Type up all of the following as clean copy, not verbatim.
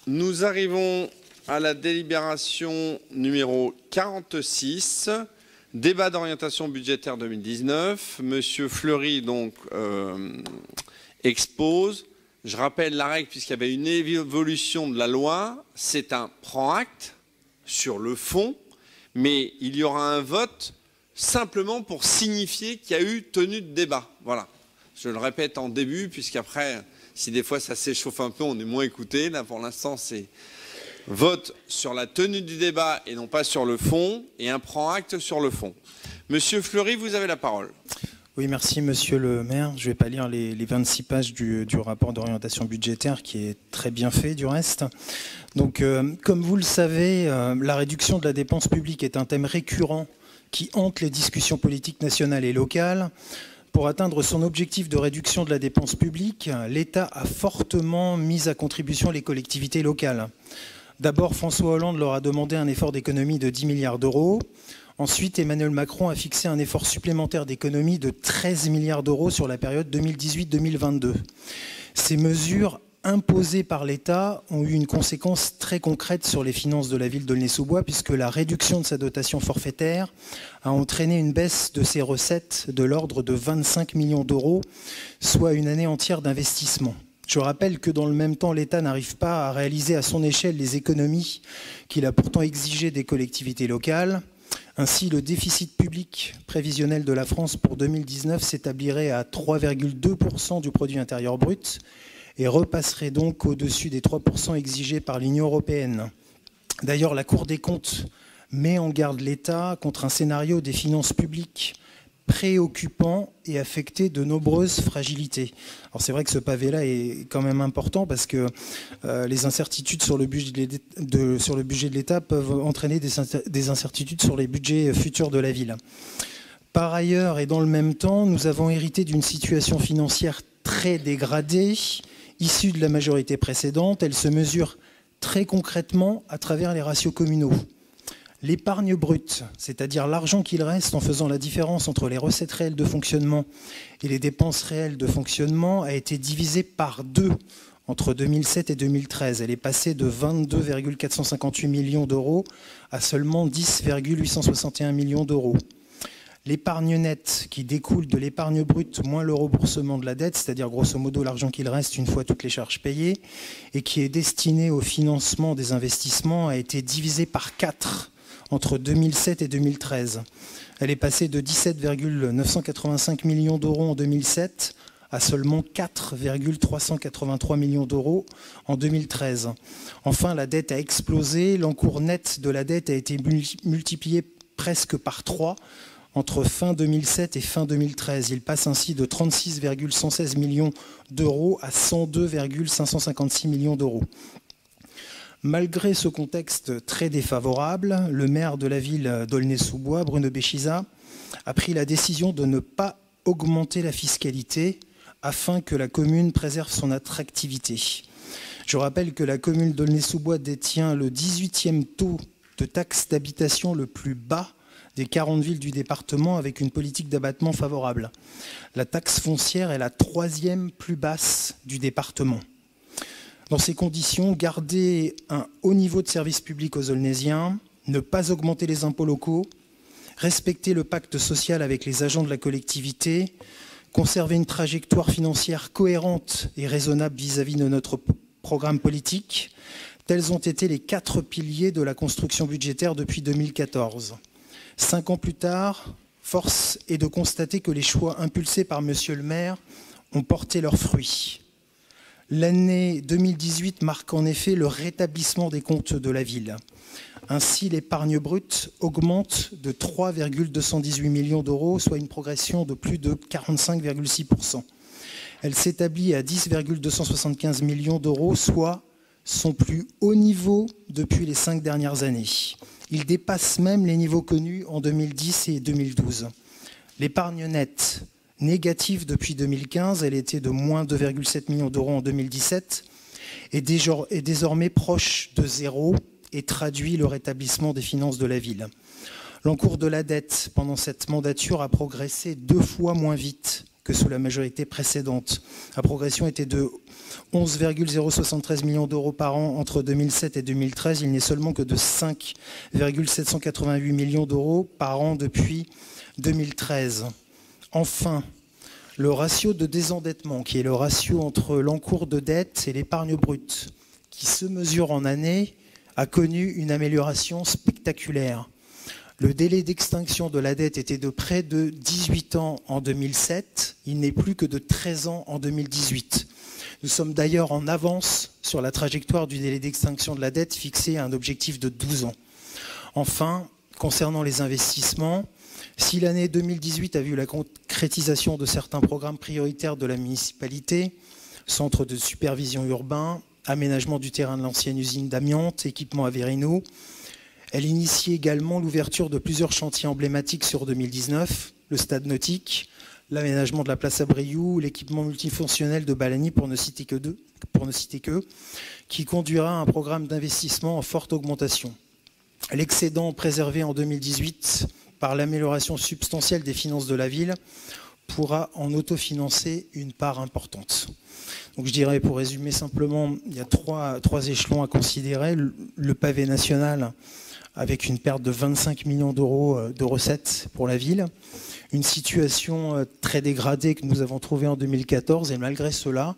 Nous arrivons à la délibération numéro 46, débat d'orientation budgétaire 2019. Monsieur Fleury donc expose. Je rappelle la règle puisqu'il y avait une évolution de la loi. C'est un prend-acte sur le fond, mais il y aura un vote simplement pour signifier qu'il y a eu tenue de débat. Voilà. Je le répète en début puisqu'après, si des fois ça s'échauffe un peu, on est moins écouté. Là, pour l'instant, c'est vote sur la tenue du débat et non pas sur le fond, et un prend-acte sur le fond. Monsieur Fleury, vous avez la parole. Oui, merci Monsieur le maire. Je ne vais pas lire les 26 pages du rapport d'orientation budgétaire qui est très bien fait du reste. Donc, comme vous le savez, la réduction de la dépense publique est un thème récurrent qui hante les discussions politiques nationales et locales. Pour atteindre son objectif de réduction de la dépense publique, l'État a fortement mis à contribution les collectivités locales. D'abord, François Hollande leur a demandé un effort d'économie de 10 milliards d'euros. Ensuite, Emmanuel Macron a fixé un effort supplémentaire d'économie de 13 milliards d'euros sur la période 2018-2022. Ces mesures imposées par l'État ont eu une conséquence très concrète sur les finances de la ville d'Aulnay-sous-Bois, puisque la réduction de sa dotation forfaitaire a entraîné une baisse de ses recettes de l'ordre de 25 millions d'euros, soit une année entière d'investissement. Je rappelle que dans le même temps, l'État n'arrive pas à réaliser à son échelle les économies qu'il a pourtant exigées des collectivités locales. Ainsi, le déficit public prévisionnel de la France pour 2019 s'établirait à 3,2% du produit intérieur brut et repasserait donc au-dessus des 3% exigés par l'Union européenne. D'ailleurs, la Cour des comptes met en garde l'État contre un scénario des finances publiques préoccupant et affecté de nombreuses fragilités. Alors c'est vrai que ce pavé-là est quand même important parce que les incertitudes sur le budget de l'État peuvent entraîner des incertitudes sur les budgets futurs de la ville. Par ailleurs, et dans le même temps, nous avons hérité d'une situation financière très dégradée, issue de la majorité précédente. Elle se mesure très concrètement à travers les ratios communaux. L'épargne brute, c'est-à-dire l'argent qu'il reste en faisant la différence entre les recettes réelles de fonctionnement et les dépenses réelles de fonctionnement, a été divisée par 2 entre 2007 et 2013. Elle est passée de 22,458 millions d'euros à seulement 10,861 millions d'euros. L'épargne nette qui découle de l'épargne brute moins le remboursement de la dette, c'est-à-dire grosso modo l'argent qu'il reste une fois toutes les charges payées, et qui est destiné au financement des investissements, a été divisée par 4 entre 2007 et 2013. Elle est passée de 17,985 millions d'euros en 2007 à seulement 4,383 millions d'euros en 2013. Enfin, la dette a explosé. L'encours net de la dette a été multiplié presque par 3 entre fin 2007 et fin 2013. Il passe ainsi de 36,116 millions d'euros à 102,556 millions d'euros. Malgré ce contexte très défavorable, le maire de la ville d'Aulnay-sous-Bois, Bruno Béchiza, a pris la décision de ne pas augmenter la fiscalité afin que la commune préserve son attractivité. Je rappelle que la commune d'Aulnay-sous-Bois détient le 18e taux de taxe d'habitation le plus bas des 40 villes du département, avec une politique d'abattement favorable. La taxe foncière est la 3e plus basse du département. Dans ces conditions, garder un haut niveau de service public aux Aulnaysiens, ne pas augmenter les impôts locaux, respecter le pacte social avec les agents de la collectivité, conserver une trajectoire financière cohérente et raisonnable vis-à-vis de notre programme politique, tels ont été les 4 piliers de la construction budgétaire depuis 2014. 5 ans plus tard, force est de constater que les choix impulsés par Monsieur le maire ont porté leurs fruits. L'année 2018 marque en effet le rétablissement des comptes de la ville. Ainsi, l'épargne brute augmente de 3,218 millions d'euros, soit une progression de plus de 45,6%. Elle s'établit à 10,275 millions d'euros, soit son plus haut niveau depuis les 5 dernières années. Il dépasse même les niveaux connus en 2010 et 2012. L'épargne nette, négative depuis 2015, elle était de moins 2,7 millions d'euros en 2017, est désormais proche de zéro et traduit le rétablissement des finances de la ville. L'encours de la dette pendant cette mandature a progressé 2 fois moins vite que sous la majorité précédente. La progression était de 11,073 millions d'euros par an entre 2007 et 2013. Il n'est seulement que de 5,788 millions d'euros par an depuis 2013. Enfin, le ratio de désendettement, qui est le ratio entre l'encours de dette et l'épargne brute, qui se mesure en année, a connu une amélioration spectaculaire. Le délai d'extinction de la dette était de près de 18 ans en 2007. Il n'est plus que de 13 ans en 2018. Nous sommes d'ailleurs en avance sur la trajectoire du délai d'extinction de la dette fixé à un objectif de 12 ans. Enfin, concernant les investissements, si l'année 2018 a vu la concrétisation de certains programmes prioritaires de la municipalité, centre de supervision urbain, aménagement du terrain de l'ancienne usine d'amiante, équipement Averino, elle initie également l'ouverture de plusieurs chantiers emblématiques sur 2019, le stade nautique, l'aménagement de la place Abriou, l'équipement multifonctionnel de Balagny, pour ne citer qu'eux, qui conduira à un programme d'investissement en forte augmentation. L'excédent préservé en 2018 par l'amélioration substantielle des finances de la ville pourra en autofinancer une part importante. Donc je dirais, pour résumer simplement, il y a trois échelons à considérer. Le pavé national, avec une perte de 25 millions d'euros de recettes pour la ville. Une situation très dégradée que nous avons trouvée en 2014, et malgré cela,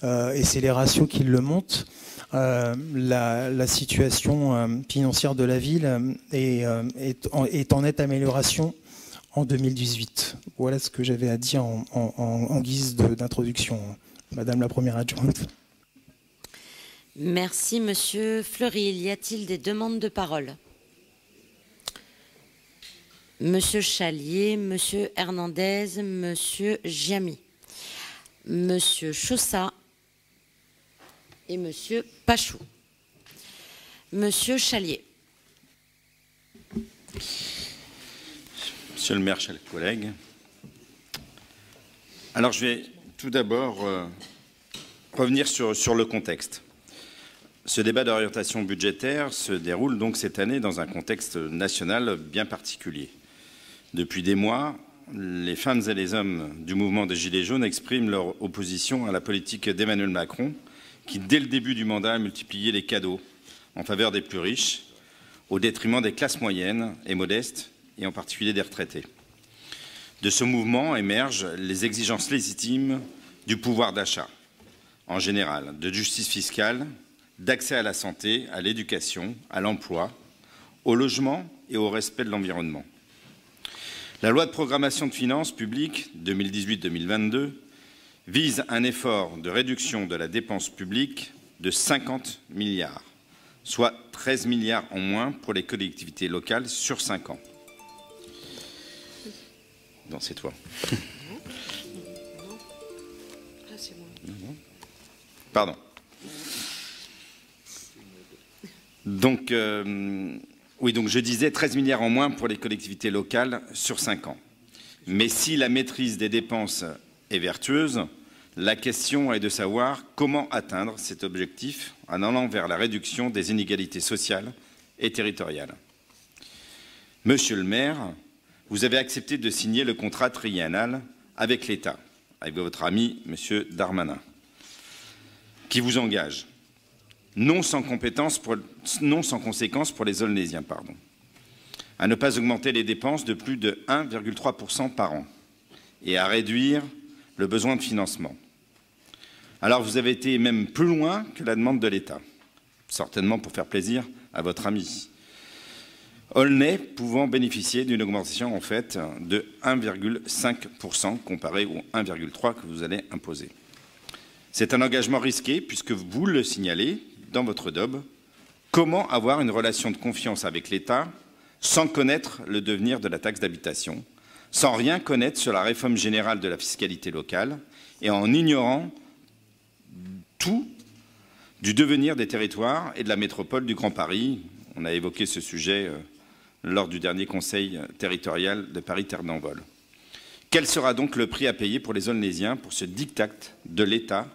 et c'est les ratios qui le montrent, la situation financière de la ville est en nette amélioration en 2018. Voilà ce que j'avais à dire en guise d'introduction, Madame la Première Adjointe. Merci, Monsieur Fleury. Y a-t-il des demandes de parole? Monsieur Chalier, Monsieur Hernandez, Monsieur Giamy, Monsieur Chaussat et Monsieur Pachou. Monsieur Chalier. Monsieur le maire, chers collègues. Alors je vais tout d'abord revenir sur le contexte. Ce débat d'orientation budgétaire se déroule donc cette année dans un contexte national bien particulier. Depuis des mois, les femmes et les hommes du mouvement des Gilets jaunes expriment leur opposition à la politique d'Emmanuel Macron, qui, dès le début du mandat, a multiplié les cadeaux en faveur des plus riches, au détriment des classes moyennes et modestes, et en particulier des retraités. De ce mouvement émergent les exigences légitimes du pouvoir d'achat, en général, de justice fiscale, d'accès à la santé, à l'éducation, à l'emploi, au logement et au respect de l'environnement. La loi de programmation de finances publiques 2018-2022 vise un effort de réduction de la dépense publique de 50 milliards, soit 13 milliards en moins pour les collectivités locales sur 5 ans. Non, c'est toi. Pardon. Donc, oui, donc je disais 13 milliards en moins pour les collectivités locales sur 5 ans. Mais si la maîtrise des dépenses est vertueuse, la question est de savoir comment atteindre cet objectif en allant vers la réduction des inégalités sociales et territoriales. Monsieur le maire, vous avez accepté de signer le contrat triennal avec l'État, avec votre ami, Monsieur Darmanin, qui vous engage, non sans conséquence pour les Aulnésiens, à ne pas augmenter les dépenses de plus de 1,3% par an et à réduire le besoin de financement. Alors vous avez été même plus loin que la demande de l'État, certainement pour faire plaisir à votre ami. Aulnay pouvant bénéficier d'une augmentation en fait de 1,5% comparé au 1,3% que vous allez imposer. C'est un engagement risqué puisque vous le signalez dans votre DOB. Comment avoir une relation de confiance avec l'État sans connaître le devenir de la taxe d'habitation, sans rien connaître sur la réforme générale de la fiscalité locale et en ignorant tout du devenir des territoires et de la métropole du Grand Paris? On a évoqué ce sujet lors du dernier conseil territorial de Paris-Terre d'Envol. Quel sera donc le prix à payer pour les Aulnésiens pour ce diktat de l'État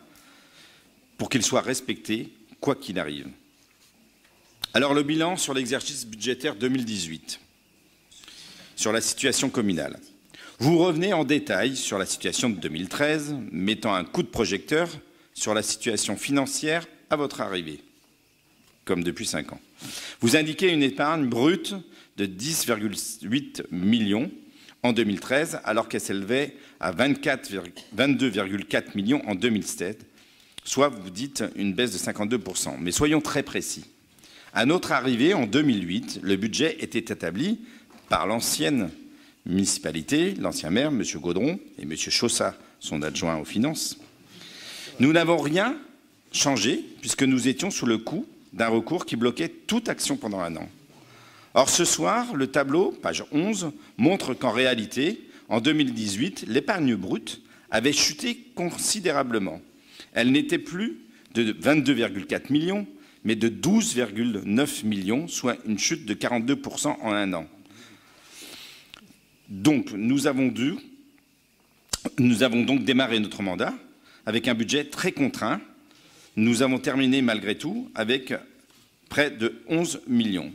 pour qu'il soit respecté quoi qu'il arrive? Alors le bilan sur l'exercice budgétaire 2018, sur la situation communale. Vous revenez en détail sur la situation de 2013, mettant un coup de projecteur sur la situation financière à votre arrivée, comme depuis 5 ans. Vous indiquez une épargne brute de 10,8 millions en 2013, alors qu'elle s'élevait à 22,4 millions en 2007, soit, vous dites, une baisse de 52%. Mais soyons très précis. À notre arrivée, en 2008, le budget était établi par l'ancienne municipalité, l'ancien maire, M. Gaudron, et M. Chaussat, son adjoint aux finances. Nous n'avons rien changé, puisque nous étions sous le coup d'un recours qui bloquait toute action pendant 1 an. Or, ce soir, le tableau, page 11, montre qu'en réalité, en 2018, l'épargne brute avait chuté considérablement. Elle n'était plus de 22,4 millions, mais de 12,9 millions, soit une chute de 42% en 1 an. Donc, nous avons donc démarré notre mandat avec un budget très contraint. Nous avons terminé malgré tout avec près de 11 millions.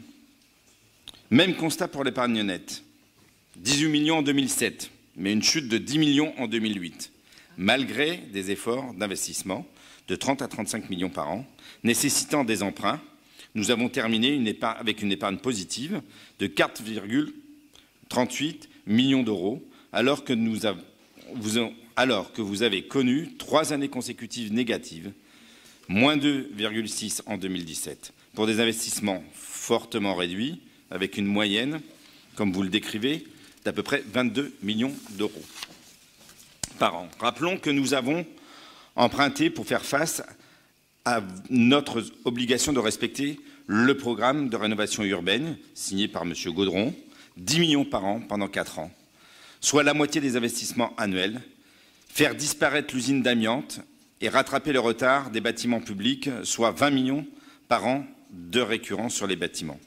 Même constat pour l'épargne nette. 18 millions en 2007, mais une chute de 10 millions en 2008, malgré des efforts d'investissement de 30 à 35 millions par an, nécessitant des emprunts. Nous avons terminé avec une épargne positive de 4,38 millions d'euros, alors que vous avez connu 3 années consécutives négatives, moins 2,6 en 2017, pour des investissements fortement réduits, avec une moyenne, comme vous le décrivez, d'à peu près 22 millions d'euros par an. Rappelons que nous avons emprunté pour faire face à notre obligation de respecter le programme de rénovation urbaine signé par M. Gaudron, 10 millions par an pendant 4 ans, soit la moitié des investissements annuels, faire disparaître l'usine d'amiante et rattraper le retard des bâtiments publics, soit 20 millions par an de récurrents sur les bâtiments.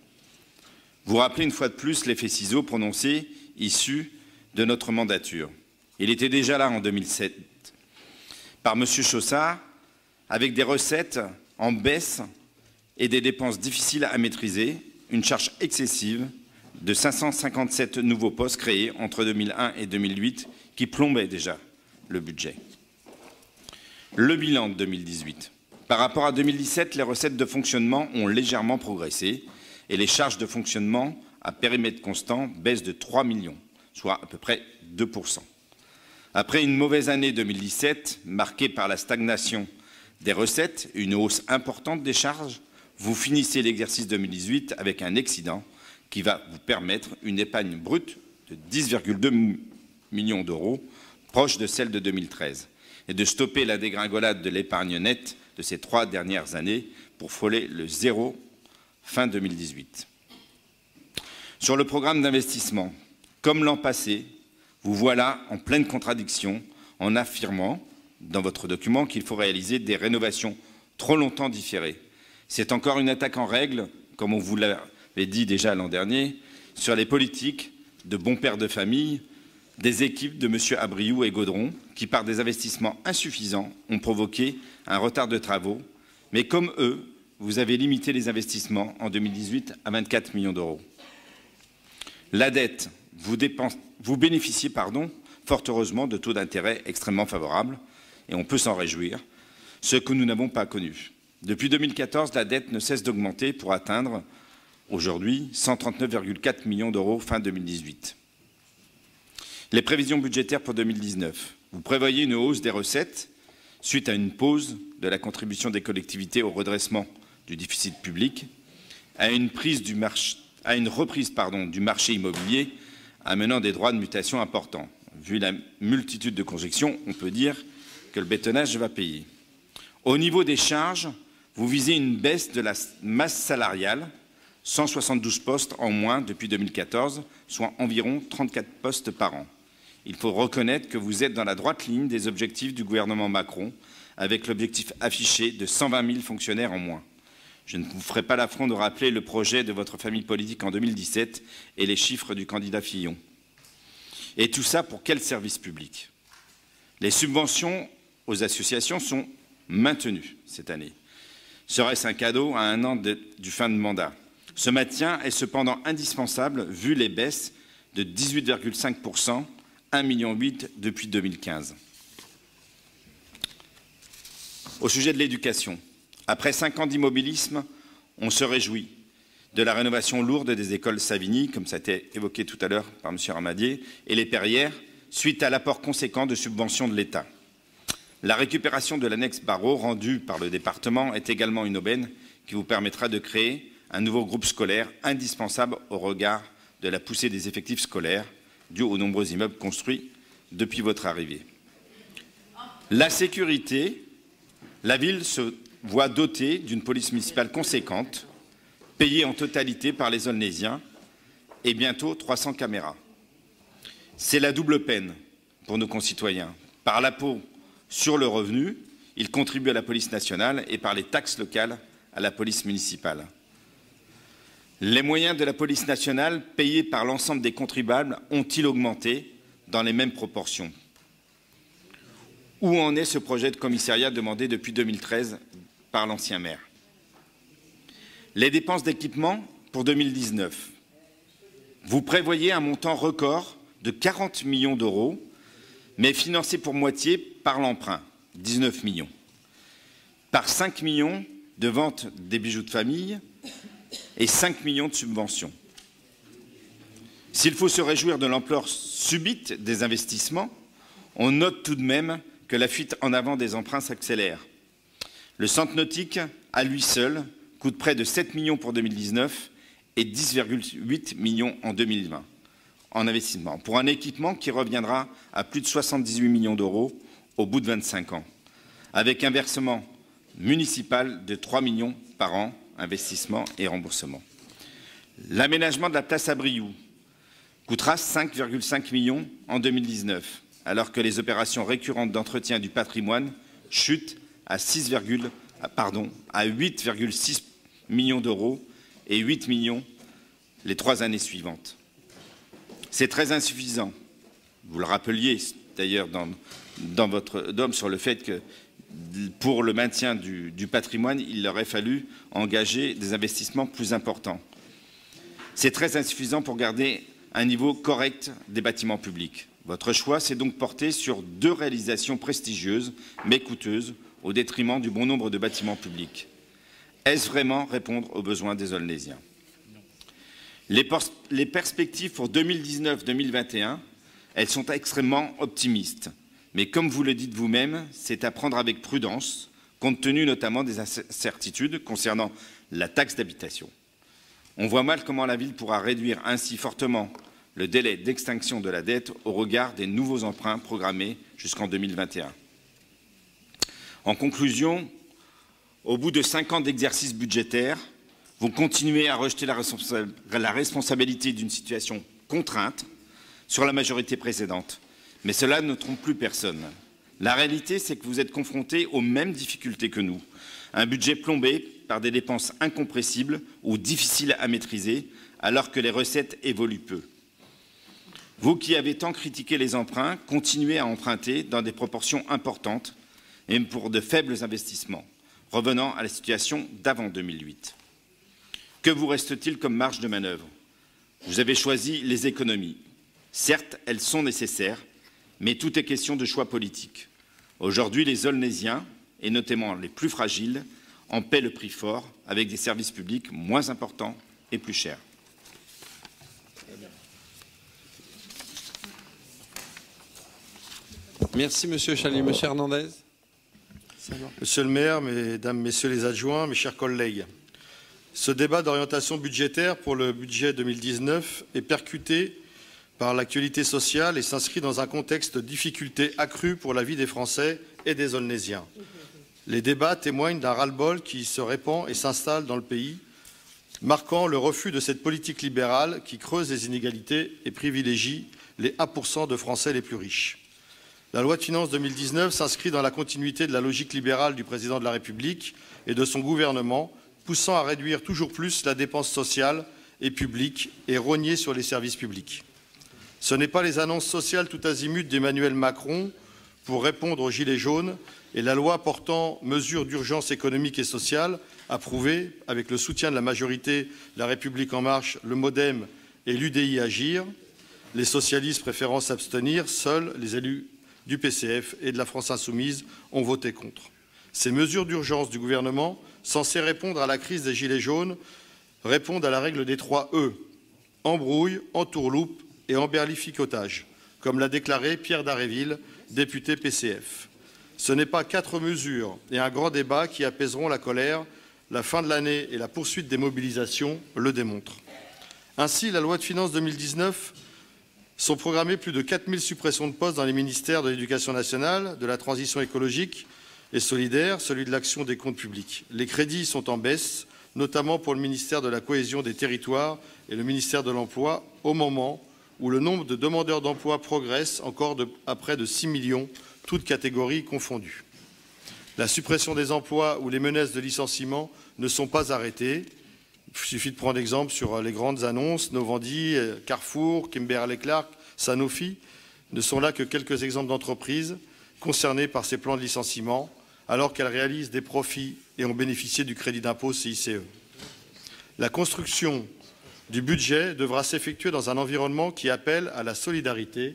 Vous rappelez une fois de plus l'effet ciseau prononcé, issu de notre mandature. Il était déjà là en 2007, par M. Chaussat, avec des recettes en baisse et des dépenses difficiles à maîtriser, une charge excessive de 557 nouveaux postes créés entre 2001 et 2008 qui plombaient déjà le budget. Le bilan de 2018. Par rapport à 2017, les recettes de fonctionnement ont légèrement progressé et les charges de fonctionnement à périmètre constant baissent de 3 millions, soit à peu près 2%. Après une mauvaise année 2017, marquée par la stagnation des recettes et une hausse importante des charges, vous finissez l'exercice 2018 avec un excédent qui va vous permettre une épargne brute de 10,2 millions d'euros, proche de celle de 2013, et de stopper la dégringolade de l'épargne nette de ces 3 dernières années pour frôler le zéro fin 2018. Sur le programme d'investissement, comme l'an passé, vous voilà en pleine contradiction en affirmant dans votre document qu'il faut réaliser des rénovations trop longtemps différées. C'est encore une attaque en règle, comme on vous l'avait dit déjà l'an dernier, sur les politiques de bons pères de famille des équipes de M. Abriou et Gaudron, qui, par des investissements insuffisants, ont provoqué un retard de travaux. Mais comme eux, vous avez limité les investissements en 2018 à 24 millions d'euros. La dette, vous bénéficiez, fort heureusement, de taux d'intérêt extrêmement favorables, et on peut s'en réjouir, ce que nous n'avons pas connu. Depuis 2014, la dette ne cesse d'augmenter pour atteindre, aujourd'hui, 139,4 millions d'euros fin 2018. Les prévisions budgétaires pour 2019. Vous prévoyez une hausse des recettes suite à une pause de la contribution des collectivités au redressement du déficit public, à une reprise du marché immobilier amenant des droits de mutation importants. Vu la multitude de conjectures, on peut dire que le bétonnage va payer. Au niveau des charges, vous visez une baisse de la masse salariale, 172 postes en moins depuis 2014, soit environ 34 postes par an. Il faut reconnaître que vous êtes dans la droite ligne des objectifs du gouvernement Macron, avec l'objectif affiché de 120 000 fonctionnaires en moins. Je ne vous ferai pas l'affront de rappeler le projet de votre famille politique en 2017 et les chiffres du candidat Fillon. Et tout ça pour quel service public? Les subventions aux associations sont maintenues cette année. Serait-ce un cadeau à 1 an du fin de mandat? Ce maintien est cependant indispensable vu les baisses de 18,5% 1,8 million depuis 2015. Au sujet de l'éducation, après 5 ans d'immobilisme, on se réjouit de la rénovation lourde des écoles Savigny, comme ça a été évoqué tout à l'heure par M. Ramadier, et les Perrières, suite à l'apport conséquent de subventions de l'État. La récupération de l'annexe Barrault rendue par le département est également une aubaine qui vous permettra de créer un nouveau groupe scolaire indispensable au regard de la poussée des effectifs scolaires due aux nombreux immeubles construits depuis votre arrivée. La sécurité, la ville se voit dotée d'une police municipale conséquente, payée en totalité par les Aulnésiens, et bientôt 300 caméras. C'est la double peine pour nos concitoyens. Par l'impôt sur le revenu, ils contribuent à la police nationale et par les taxes locales à la police municipale. Les moyens de la police nationale payés par l'ensemble des contribuables ont-ils augmenté dans les mêmes proportions? Où en est ce projet de commissariat demandé depuis 2013 par l'ancien maire? Les dépenses d'équipement pour 2019. Vous prévoyez un montant record de 40 millions d'euros, mais financé pour moitié par l'emprunt, 19 millions. Par 5 millions de ventes des bijoux de famille et 5 millions de subventions. S'il faut se réjouir de l'ampleur subite des investissements, on note tout de même que la fuite en avant des emprunts s'accélère. Le centre nautique, à lui seul, coûte près de 7 millions pour 2019 et 10,8 millions en 2020 en investissement, pour un équipement qui reviendra à plus de 78 millions d'euros au bout de 25 ans, avec un versement municipal de 3 millions par an, investissement et remboursement. L'aménagement de la place à Brioude coûtera 5,5 millions en 2019, alors que les opérations récurrentes d'entretien du patrimoine chutent à 8,6 millions d'euros et 8 millions les 3 années suivantes. C'est très insuffisant. Vous le rappeliez d'ailleurs dans votre DOM sur le fait que pour le maintien du patrimoine, il aurait fallu engager des investissements plus importants. C'est très insuffisant pour garder un niveau correct des bâtiments publics. Votre choix s'est donc porté sur 2 réalisations prestigieuses mais coûteuses au détriment du bon nombre de bâtiments publics. Est-ce vraiment répondre aux besoins des Aulnésiens? Les perspectives pour 2019-2021, elles sont extrêmement optimistes. Mais comme vous le dites vous-même, c'est à prendre avec prudence, compte tenu notamment des incertitudes concernant la taxe d'habitation. On voit mal comment la ville pourra réduire ainsi fortement le délai d'extinction de la dette au regard des nouveaux emprunts programmés jusqu'en 2021. En conclusion, au bout de 5 ans d'exercice budgétaire, vous continuez à rejeter la responsabilité d'une situation contrainte sur la majorité précédente. Mais cela ne trompe plus personne. La réalité, c'est que vous êtes confrontés aux mêmes difficultés que nous. Un budget plombé par des dépenses incompressibles ou difficiles à maîtriser, alors que les recettes évoluent peu. Vous qui avez tant critiqué les emprunts, continuez à emprunter dans des proportions importantes, et pour de faibles investissements, revenant à la situation d'avant 2008. Que vous reste-t-il comme marge de manœuvre? Vous avez choisi les économies. Certes, elles sont nécessaires, mais tout est question de choix politique. Aujourd'hui, les Aulnésiens, et notamment les plus fragiles, en paient le prix fort, avec des services publics moins importants et plus chers. Merci, Monsieur Chali. Monsieur Hernandez. Monsieur le maire, mesdames, messieurs les adjoints, mes chers collègues, ce débat d'orientation budgétaire pour le budget 2019 est percuté par l'actualité sociale et s'inscrit dans un contexte de difficultés accrues pour la vie des Français et des Aulnésiens. Les débats témoignent d'un ras-le-bol qui se répand et s'installe dans le pays, marquant le refus de cette politique libérale qui creuse les inégalités et privilégie les 1% de Français les plus riches. La loi de finances 2019 s'inscrit dans la continuité de la logique libérale du président de la République et de son gouvernement, poussant à réduire toujours plus la dépense sociale et publique et rogner sur les services publics. Ce n'est pas les annonces sociales tout azimut d'Emmanuel Macron pour répondre aux Gilets jaunes et la loi portant mesures d'urgence économique et sociale, approuvée avec le soutien de la majorité La République En Marche, le MoDem et l'UDI Agir, Les socialistes préférant s'abstenir, seuls les élus du PCF et de la France Insoumise ont voté contre. Ces mesures d'urgence du gouvernement, censées répondre à la crise des Gilets jaunes, répondent à la règle des 3 E, embrouille, entourloupe et emberlificotage, comme l'a déclaré Pierre Dharréville, député PCF. Ce n'est pas 4 mesures et un grand débat qui apaiseront la colère. La fin de l'année et la poursuite des mobilisations le démontrent. Ainsi, la loi de finances 2019 sont programmées plus de 4000 suppressions de postes dans les ministères de l'Éducation nationale, de la transition écologique et solidaire, celui de l'action des comptes publics. Les crédits sont en baisse, notamment pour le ministère de la Cohésion des Territoires et le ministère de l'Emploi, au moment où le nombre de demandeurs d'emploi progresse encore à près de 6 millions, toutes catégories confondues. La suppression des emplois ou les menaces de licenciement ne sont pas arrêtées. Il suffit de prendre exemple sur les grandes annonces, Novendi, Carrefour, Kimberly-Clark, Sanofi, ne sont là que quelques exemples d'entreprises concernées par ces plans de licenciement, alors qu'elles réalisent des profits et ont bénéficié du crédit d'impôt CICE. La construction du budget devra s'effectuer dans un environnement qui appelle à la solidarité,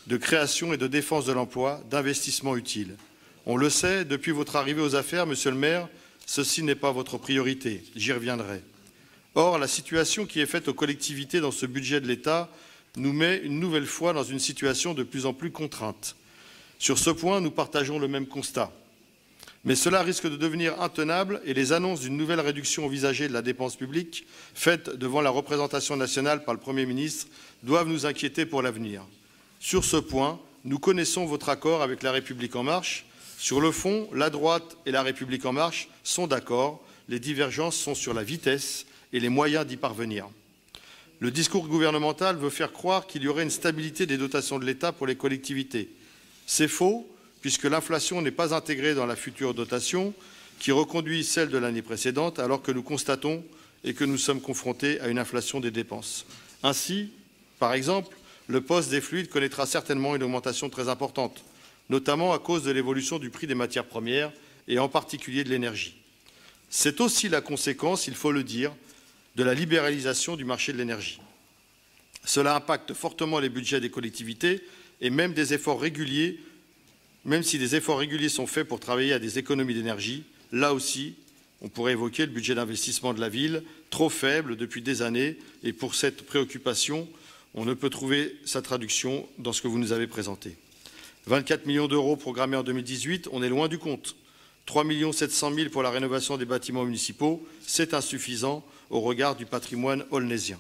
de création et de défense de l'emploi, d'investissement utile. On le sait, depuis votre arrivée aux affaires, Monsieur le maire, ceci n'est pas votre priorité, j'y reviendrai. Or, la situation qui est faite aux collectivités dans ce budget de l'État nous met une nouvelle fois dans une situation de plus en plus contrainte. Sur ce point, nous partageons le même constat. Mais cela risque de devenir intenable et les annonces d'une nouvelle réduction envisagée de la dépense publique, faite devant la représentation nationale par le Premier ministre, doivent nous inquiéter pour l'avenir. Sur ce point, nous connaissons votre accord avec La République En Marche. Sur le fond, la droite et La République En Marche sont d'accord. Les divergences sont sur la vitesse et les moyens d'y parvenir. Le discours gouvernemental veut faire croire qu'il y aurait une stabilité des dotations de l'État pour les collectivités. C'est faux, puisque l'inflation n'est pas intégrée dans la future dotation, qui reconduit celle de l'année précédente, alors que nous constatons et que nous sommes confrontés à une inflation des dépenses. Ainsi, par exemple, le poste des fluides connaîtra certainement une augmentation très importante, notamment à cause de l'évolution du prix des matières premières et en particulier de l'énergie. C'est aussi la conséquence, il faut le dire, de la libéralisation du marché de l'énergie. Cela impacte fortement les budgets des collectivités et même si des efforts réguliers sont faits pour travailler à des économies d'énergie, là aussi, on pourrait évoquer le budget d'investissement de la ville, trop faible depuis des années, et pour cette préoccupation, on ne peut trouver sa traduction dans ce que vous nous avez présenté. 24 millions d'euros programmés en 2018, on est loin du compte. 3 700 000 pour la rénovation des bâtiments municipaux, c'est insuffisant au regard du patrimoine aulnésien.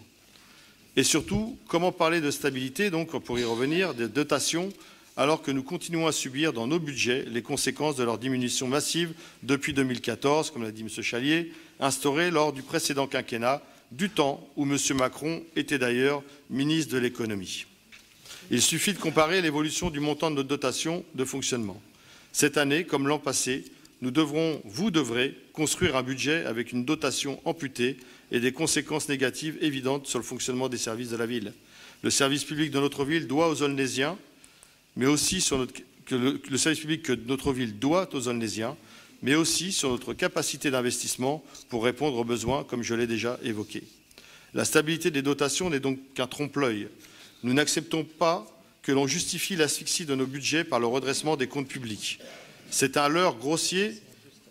Et surtout, comment parler de stabilité, donc, pour y revenir, de dotations, alors que nous continuons à subir dans nos budgets les conséquences de leur diminution massive depuis 2014, comme l'a dit M. Chalier, instaurée lors du précédent quinquennat, du temps où M. Macron était d'ailleurs ministre de l'économie. Il suffit de comparer l'évolution du montant de notre dotation de fonctionnement. Cette année, comme l'an passé, vous devrez construire un budget avec une dotation amputée et des conséquences négatives évidentes sur le fonctionnement des services de la ville. Le service public de notre ville doit aux Aulnésiens, mais aussi sur le service public que notre ville doit aux Aulnésiens, mais aussi sur notre capacité d'investissement pour répondre aux besoins, comme je l'ai déjà évoqué. La stabilité des dotations n'est donc qu'un trompe-l'œil. Nous n'acceptons pas que l'on justifie l'asphyxie de nos budgets par le redressement des comptes publics. C'est un leurre grossier,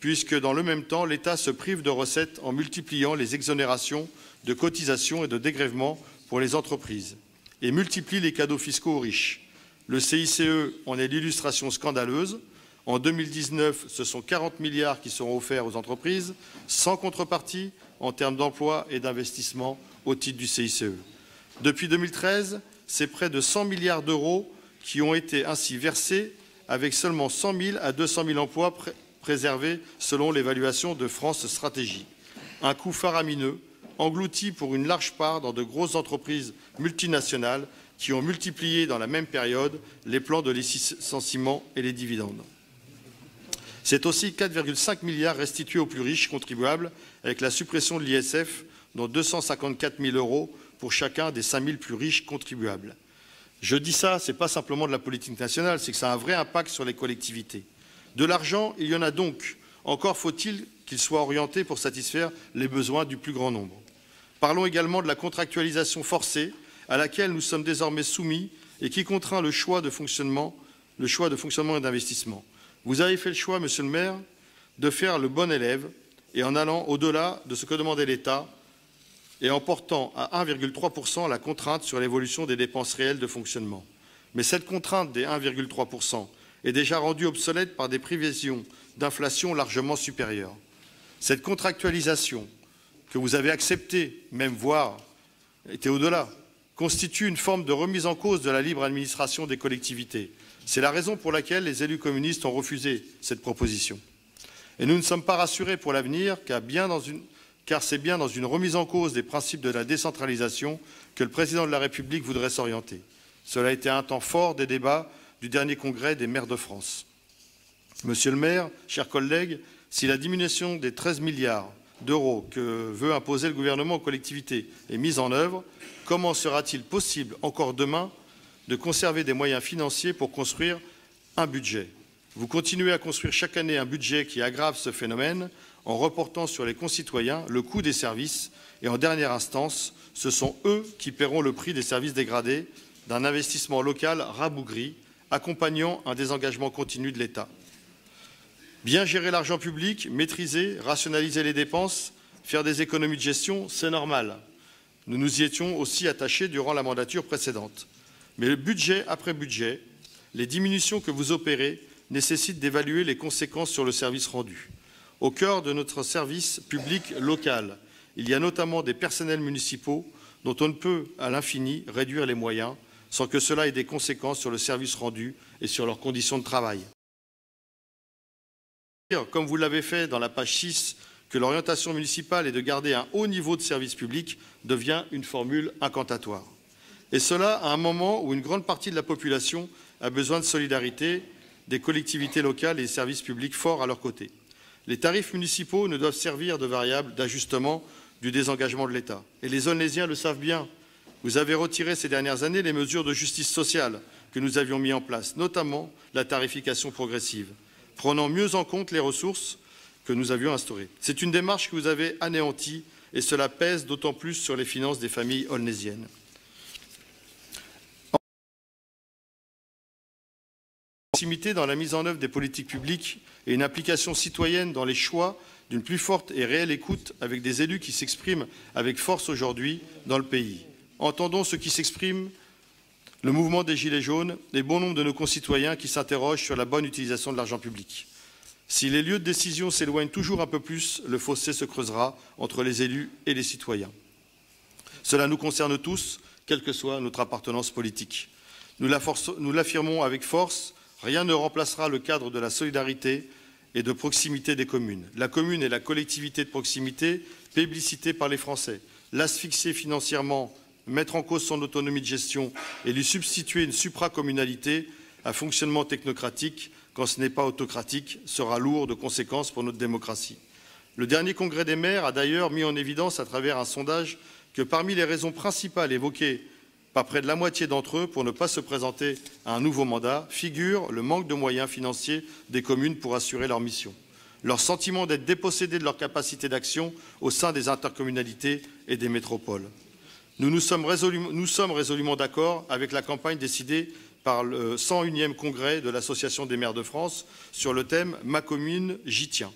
puisque dans le même temps, l'État se prive de recettes en multipliant les exonérations de cotisations et de dégrèvements pour les entreprises, et multiplie les cadeaux fiscaux aux riches. Le CICE en est l'illustration scandaleuse. En 2019, ce sont 40 milliards qui seront offerts aux entreprises, sans contrepartie en termes d'emploi et d'investissement au titre du CICE. Depuis 2013, c'est près de 100 milliards d'euros qui ont été ainsi versés, avec seulement 100 000 à 200 000 emplois préservés selon l'évaluation de France Stratégie. Un coût faramineux, englouti pour une large part dans de grosses entreprises multinationales qui ont multiplié dans la même période les plans de licenciement et les dividendes. C'est aussi 4,5 milliards restitués aux plus riches contribuables avec la suppression de l'ISF, dont 254 000 euros pour chacun des 5 000 plus riches contribuables. Je dis ça, ce n'est pas simplement de la politique nationale, c'est que ça a un vrai impact sur les collectivités. De l'argent, il y en a donc. Encore faut-il qu'il soit orienté pour satisfaire les besoins du plus grand nombre. Parlons également de la contractualisation forcée à laquelle nous sommes désormais soumis et qui contraint le choix de fonctionnement et d'investissement. Vous avez fait le choix, Monsieur le maire, de faire le bon élève et en allant au-delà de ce que demandait l'État et en portant à 1,3% la contrainte sur l'évolution des dépenses réelles de fonctionnement. Mais cette contrainte des 1,3% est déjà rendue obsolète par des prévisions d'inflation largement supérieures. Cette contractualisation que vous avez acceptée, même voire était au-delà, constitue une forme de remise en cause de la libre administration des collectivités. C'est la raison pour laquelle les élus communistes ont refusé cette proposition. Et nous ne sommes pas rassurés pour l'avenir, car c'est bien dans une remise en cause des principes de la décentralisation que le président de la République voudrait s'orienter. Cela a été un temps fort des débats du dernier congrès des maires de France. Monsieur le maire, chers collègues, si la diminution des 13 milliards d'euros que veut imposer le gouvernement aux collectivités est mise en œuvre, comment sera-t-il possible encore demain de conserver des moyens financiers pour construire un budget? Vous continuez à construire chaque année un budget qui aggrave ce phénomène en reportant sur les concitoyens le coût des services et en dernière instance, ce sont eux qui paieront le prix des services dégradés d'un investissement local rabougri accompagnant un désengagement continu de l'État. Bien gérer l'argent public, maîtriser, rationaliser les dépenses, faire des économies de gestion, c'est normal. Nous nous y étions aussi attachés durant la mandature précédente. Mais le budget après budget, les diminutions que vous opérez nécessitent d'évaluer les conséquences sur le service rendu. Au cœur de notre service public local, il y a notamment des personnels municipaux dont on ne peut, à l'infini, réduire les moyens sans que cela ait des conséquences sur le service rendu et sur leurs conditions de travail. Comme vous l'avez fait dans la page 6, que l'orientation municipale est de garder un haut niveau de service public devient une formule incantatoire. Et cela à un moment où une grande partie de la population a besoin de solidarité, des collectivités locales et des services publics forts à leur côté. Les tarifs municipaux ne doivent servir de variable d'ajustement du désengagement de l'État. Et les Aulnésiens le savent bien. Vous avez retiré ces dernières années les mesures de justice sociale que nous avions mis en place, notamment la tarification progressive, prenant mieux en compte les ressources que nous avions instaurées. C'est une démarche que vous avez anéantie et cela pèse d'autant plus sur les finances des familles aulnésiennes. Proximité dans la mise en œuvre des politiques publiques et une implication citoyenne dans les choix d'une plus forte et réelle écoute avec des élus qui s'expriment avec force aujourd'hui dans le pays. Entendons ceux qui s'expriment, le mouvement des Gilets jaunes et bon nombre de nos concitoyens qui s'interrogent sur la bonne utilisation de l'argent public. Si les lieux de décision s'éloignent toujours un peu plus, le fossé se creusera entre les élus et les citoyens. Cela nous concerne tous, quelle que soit notre appartenance politique. Nous l'affirmons avec force, rien ne remplacera le cadre de la solidarité et de proximité des communes. La commune est la collectivité de proximité, plébiscitée par les Français. L'asphyxier financièrement, mettre en cause son autonomie de gestion et lui substituer une supracommunalité à fonctionnement technocratique, quand ce n'est pas autocratique, sera lourd de conséquences pour notre démocratie. Le dernier congrès des maires a d'ailleurs mis en évidence à travers un sondage que parmi les raisons principales évoquées par près de la moitié d'entre eux pour ne pas se présenter à un nouveau mandat figure le manque de moyens financiers des communes pour assurer leur mission, leur sentiment d'être dépossédés de leur capacité d'action au sein des intercommunalités et des métropoles. Nous sommes résolument d'accord avec la campagne décidée par le 101e congrès de l'Association des maires de France sur le thème « Ma commune, j'y tiens ».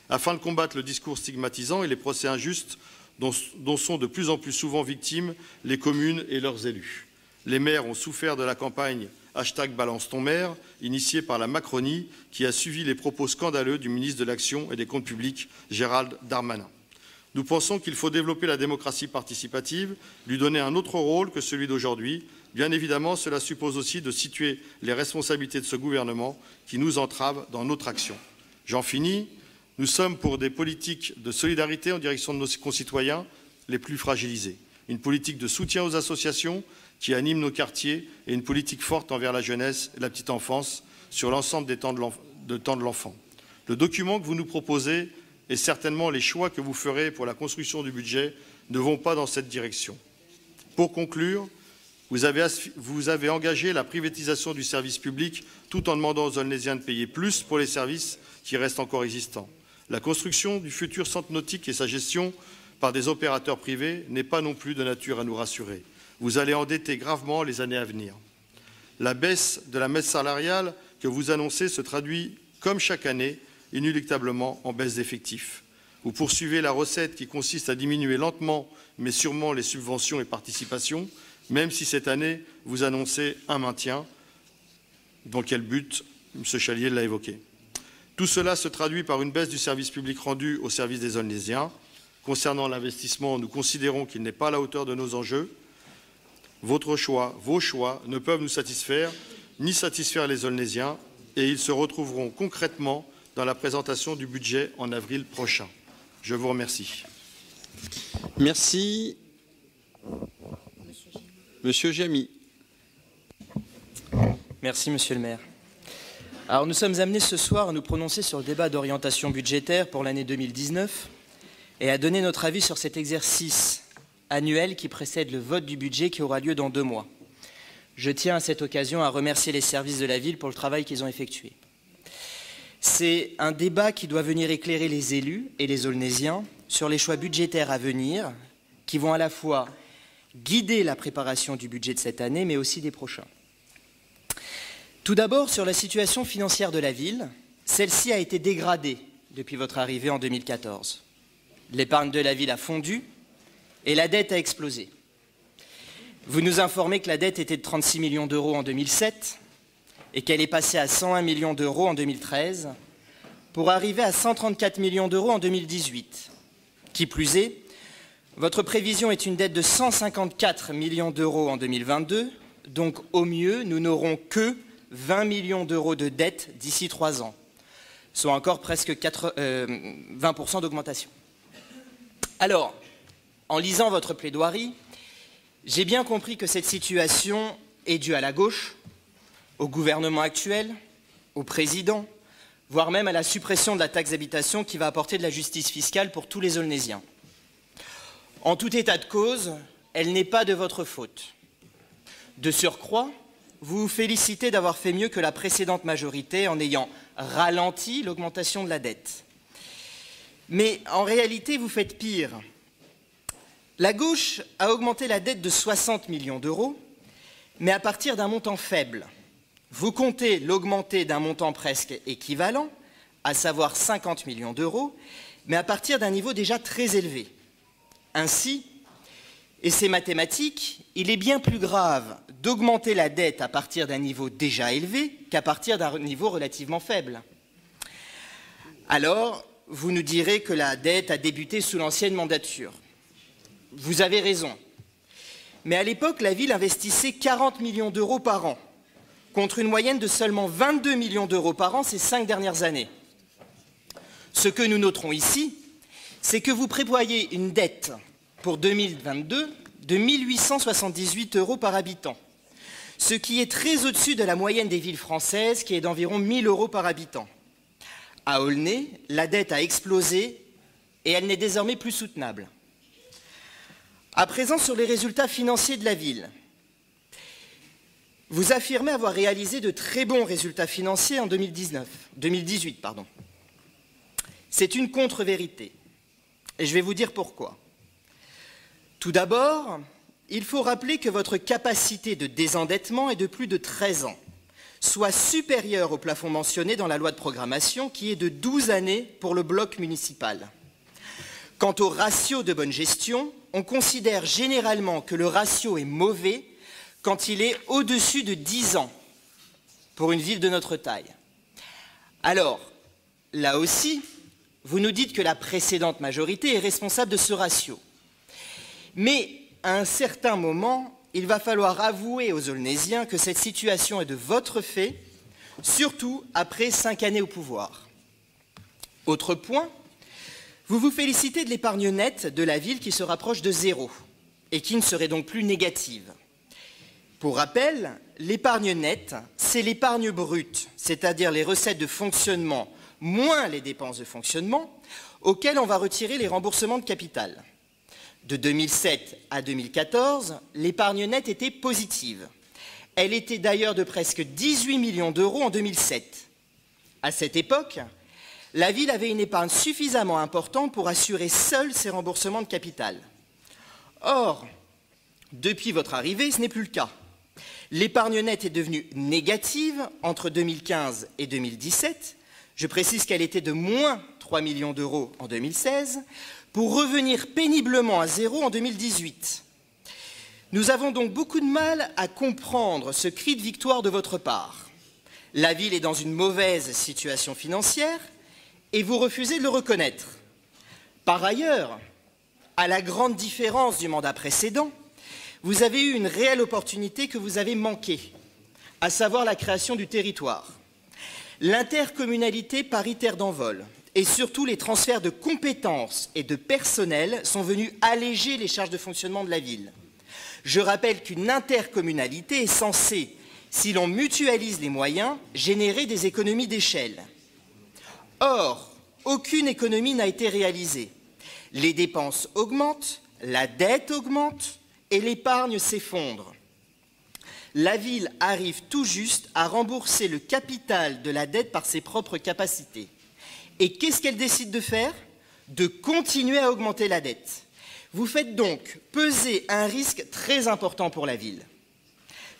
Afin de combattre le discours stigmatisant et les procès injustes dont sont de plus en plus souvent victimes les communes et leurs élus. Les maires ont souffert de la campagne #BalanceTonMaire, initiée par la Macronie, qui a suivi les propos scandaleux du ministre de l'Action et des Comptes publics, Gérald Darmanin. Nous pensons qu'il faut développer la démocratie participative, lui donner un autre rôle que celui d'aujourd'hui. Bien évidemment, cela suppose aussi de situer les responsabilités de ce gouvernement qui nous entravent dans notre action. J'en finis. Nous sommes pour des politiques de solidarité en direction de nos concitoyens les plus fragilisés, une politique de soutien aux associations qui animent nos quartiers et une politique forte envers la jeunesse et la petite enfance sur l'ensemble des temps de l'enfant. Le document que vous nous proposez et certainement les choix que vous ferez pour la construction du budget ne vont pas dans cette direction. Pour conclure, vous avez engagé la privatisation du service public tout en demandant aux Aulnésiens de payer plus pour les services qui restent encore existants. La construction du futur centre nautique et sa gestion par des opérateurs privés n'est pas non plus de nature à nous rassurer. vous allez endetter gravement les années à venir. La baisse de la masse salariale que vous annoncez se traduit, comme chaque année, inéluctablement en baisse d'effectifs. Vous poursuivez la recette qui consiste à diminuer lentement mais sûrement les subventions et participations, même si cette année vous annoncez un maintien. Dans quel but? M. Chalier l'a évoqué. Tout cela se traduit par une baisse du service public rendu au service des Aulnésiens. Concernant l'investissement, nous considérons qu'il n'est pas à la hauteur de nos enjeux. Vos choix ne peuvent nous satisfaire, ni satisfaire les Aulnésiens, et ils se retrouveront concrètement dans la présentation du budget en avril prochain. Je vous remercie. Merci. Monsieur Jamy. Merci, Monsieur le maire. Alors, nous sommes amenés ce soir à nous prononcer sur le débat d'orientation budgétaire pour l'année 2019 et à donner notre avis sur cet exercice annuel qui précède le vote du budget qui aura lieu dans 2 mois. Je tiens à cette occasion à remercier les services de la ville pour le travail qu'ils ont effectué. C'est un débat qui doit venir éclairer les élus et les Aulnésiens sur les choix budgétaires à venir qui vont à la fois guider la préparation du budget de cette année mais aussi des prochains. Tout d'abord, sur la situation financière de la ville, celle-ci a été dégradée depuis votre arrivée en 2014. L'épargne de la ville a fondu et la dette a explosé. Vous nous informez que la dette était de 36 millions d'euros en 2007 et qu'elle est passée à 101 millions d'euros en 2013 pour arriver à 134 millions d'euros en 2018. Qui plus est, votre prévision est une dette de 154 millions d'euros en 2022, donc au mieux, nous n'aurons que 20 millions d'euros de dette d'ici 3 ans, soit encore presque 20% d'augmentation. Alors, en lisant votre plaidoirie, j'ai bien compris que cette situation est due à la gauche, au gouvernement actuel, au président, voire même à la suppression de la taxe d'habitation qui va apporter de la justice fiscale pour tous les Aulnésiens. En tout état de cause, elle n'est pas de votre faute. De surcroît, vous vous félicitez d'avoir fait mieux que la précédente majorité en ayant ralenti l'augmentation de la dette. Mais en réalité, vous faites pire. La gauche a augmenté la dette de 60 millions d'euros, mais à partir d'un montant faible. Vous comptez l'augmenter d'un montant presque équivalent, à savoir 50 millions d'euros, mais à partir d'un niveau déjà très élevé. Ainsi, et c'est mathématique, il est bien plus grave d'augmenter la dette à partir d'un niveau déjà élevé qu'à partir d'un niveau relativement faible. Alors, vous nous direz que la dette a débuté sous l'ancienne mandature. Vous avez raison. Mais à l'époque, la ville investissait 40 millions d'euros par an, contre une moyenne de seulement 22 millions d'euros par an ces 5 dernières années. Ce que nous noterons ici, c'est que vous prévoyez une dette pour 2022 de 1 878 euros par habitant, ce qui est très au-dessus de la moyenne des villes françaises qui est d'environ 1 000 euros par habitant. À Aulnay, la dette a explosé et elle n'est désormais plus soutenable. À présent, sur les résultats financiers de la ville, vous affirmez avoir réalisé de très bons résultats financiers en 2018. C'est une contre-vérité. Et je vais vous dire pourquoi. Tout d'abord, il faut rappeler que votre capacité de désendettement est de plus de 13 ans, soit supérieure au plafond mentionné dans la loi de programmation qui est de 12 années pour le bloc municipal. Quant au ratio de bonne gestion, on considère généralement que le ratio est mauvais quand il est au-dessus de 10 ans pour une ville de notre taille. Alors, là aussi, vous nous dites que la précédente majorité est responsable de ce ratio. Mais à un certain moment, il va falloir avouer aux Aulnésiens que cette situation est de votre fait, surtout après 5 années au pouvoir. Autre point, vous vous félicitez de l'épargne nette de la ville qui se rapproche de 0 et qui ne serait donc plus négative. Pour rappel, l'épargne nette, c'est l'épargne brute, c'est-à-dire les recettes de fonctionnement moins les dépenses de fonctionnement, auxquelles on va retirer les remboursements de capital. De 2007 à 2014, l'épargne nette était positive. Elle était d'ailleurs de presque 18 millions d'euros en 2007. À cette époque, la ville avait une épargne suffisamment importante pour assurer seule ses remboursements de capital. Or, Depuis votre arrivée, ce n'est plus le cas. L'épargne nette est devenue négative entre 2015 et 2017. Je précise qu'elle était de moins 3 millions d'euros en 2016, pour revenir péniblement à zéro en 2018. Nous avons donc beaucoup de mal à comprendre ce cri de victoire de votre part. La ville est dans une mauvaise situation financière et vous refusez de le reconnaître. Par ailleurs, à la grande différence du mandat précédent, vous avez eu une réelle opportunité que vous avez manquée, à savoir la création du territoire. L'intercommunalité paritaire d'envol et surtout les transferts de compétences et de personnel sont venus alléger les charges de fonctionnement de la ville. Je rappelle qu'une intercommunalité est censée, si l'on mutualise les moyens, générer des économies d'échelle. Or, aucune économie n'a été réalisée. Les dépenses augmentent, la dette augmente et l'épargne s'effondre. La ville arrive tout juste à rembourser le capital de la dette par ses propres capacités. Et qu'est-ce qu'elle décide de faire? De continuer à augmenter la dette. Vous faites donc peser un risque très important pour la ville.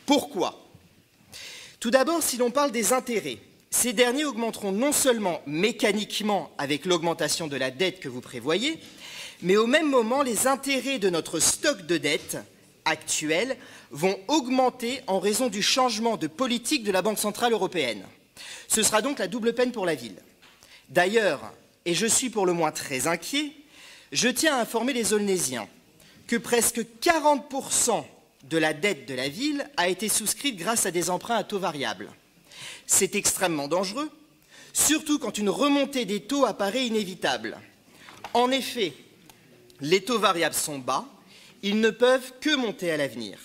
Pourquoi? Tout d'abord, si l'on parle des intérêts, ces derniers augmenteront non seulement mécaniquement avec l'augmentation de la dette que vous prévoyez, mais au même moment, les intérêts de notre stock de dette actuel vont augmenter en raison du changement de politique de la Banque centrale européenne. Ce sera donc la double peine pour la ville. D'ailleurs, et je suis pour le moins très inquiet, je tiens à informer les Aulnésiens que presque 40% de la dette de la ville a été souscrite grâce à des emprunts à taux variables. C'est extrêmement dangereux, surtout quand une remontée des taux apparaît inévitable. En effet, les taux variables sont bas, ils ne peuvent que monter à l'avenir.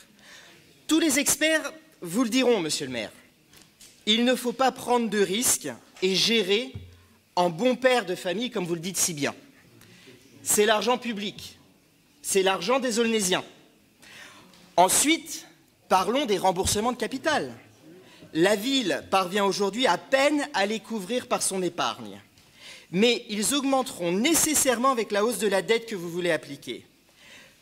Tous les experts vous le diront, monsieur le maire. Il ne faut pas prendre de risques et gérer en bon père de famille, comme vous le dites si bien. C'est l'argent public, c'est l'argent des Aulnésiens. Ensuite, parlons des remboursements de capital. La ville parvient aujourd'hui à peine à les couvrir par son épargne. Mais ils augmenteront nécessairement avec la hausse de la dette que vous voulez appliquer.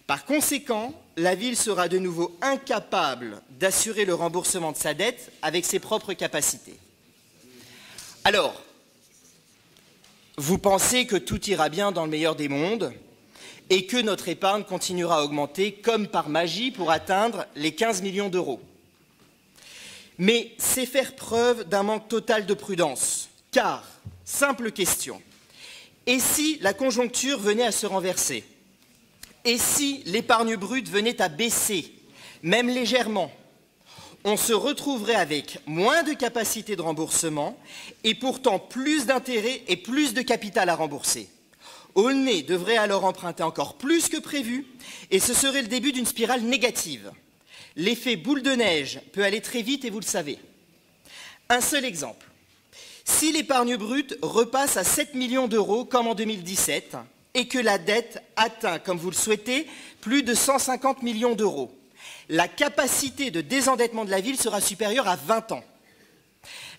Par conséquent, la ville sera de nouveau incapable d'assurer le remboursement de sa dette avec ses propres capacités. Alors, vous pensez que tout ira bien dans le meilleur des mondes et que notre épargne continuera à augmenter comme par magie pour atteindre les 15 millions d'euros. Mais c'est faire preuve d'un manque total de prudence, car, simple question, et si la conjoncture venait à se renverser? Et si l'épargne brute venait à baisser, même légèrement? On se retrouverait avec moins de capacité de remboursement et pourtant plus d'intérêts et plus de capital à rembourser. Aulnay devrait alors emprunter encore plus que prévu et ce serait le début d'une spirale négative. L'effet boule de neige peut aller très vite et vous le savez. Un seul exemple. Si l'épargne brute repasse à 7 millions d'euros comme en 2017 et que la dette atteint, comme vous le souhaitez, plus de 150 millions d'euros, la capacité de désendettement de la ville sera supérieure à 20 ans.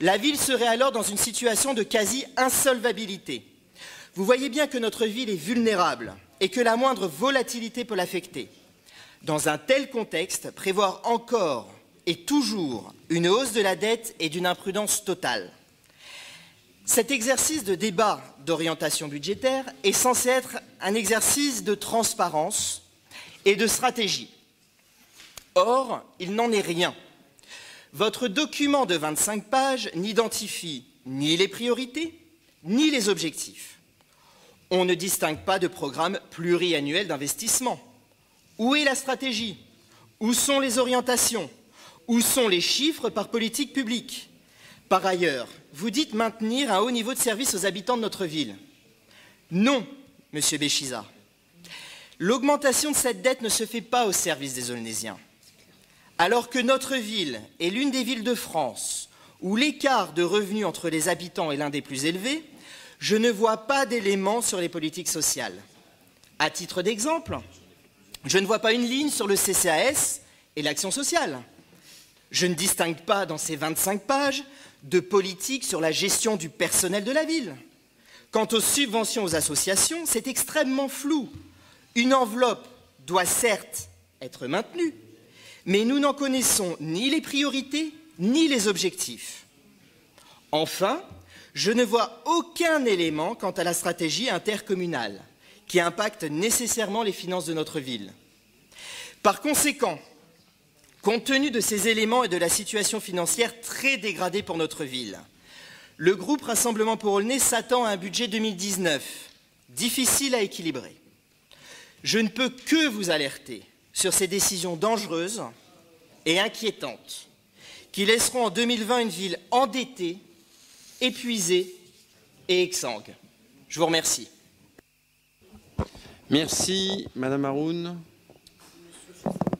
La ville serait alors dans une situation de quasi-insolvabilité. Vous voyez bien que notre ville est vulnérable et que la moindre volatilité peut l'affecter. Dans un tel contexte, prévoir encore et toujours une hausse de la dette est d'une imprudence totale. Cet exercice de débat d'orientation budgétaire est censé être un exercice de transparence et de stratégie. Or, il n'en est rien. Votre document de 25 pages n'identifie ni les priorités, ni les objectifs. On ne distingue pas de programme pluriannuel d'investissement. Où est la stratégie? Où sont les orientations? Où sont les chiffres par politique publique? Par ailleurs, vous dites maintenir un haut niveau de service aux habitants de notre ville. Non, monsieur Béchiza. L'augmentation de cette dette ne se fait pas au service des Aulnésiens. Alors que notre ville est l'une des villes de France où l'écart de revenus entre les habitants est l'un des plus élevés, je ne vois pas d'éléments sur les politiques sociales. À titre d'exemple, je ne vois pas une ligne sur le CCAS et l'action sociale. Je ne distingue pas dans ces 25 pages de politique sur la gestion du personnel de la ville. Quant aux subventions aux associations, c'est extrêmement flou. Une enveloppe doit certes être maintenu, mais nous n'en connaissons ni les priorités ni les objectifs. Enfin, je ne vois aucun élément quant à la stratégie intercommunale qui impacte nécessairement les finances de notre ville. Par conséquent, compte tenu de ces éléments et de la situation financière très dégradée pour notre ville, le groupe Rassemblement pour Aulnay s'attend à un budget 2019 difficile à équilibrer. Je ne peux que vous alerter sur ces décisions dangereuses et inquiétantes qui laisseront en 2020 une ville endettée, épuisée et exsangue. Je vous remercie. Merci, Madame Haroun.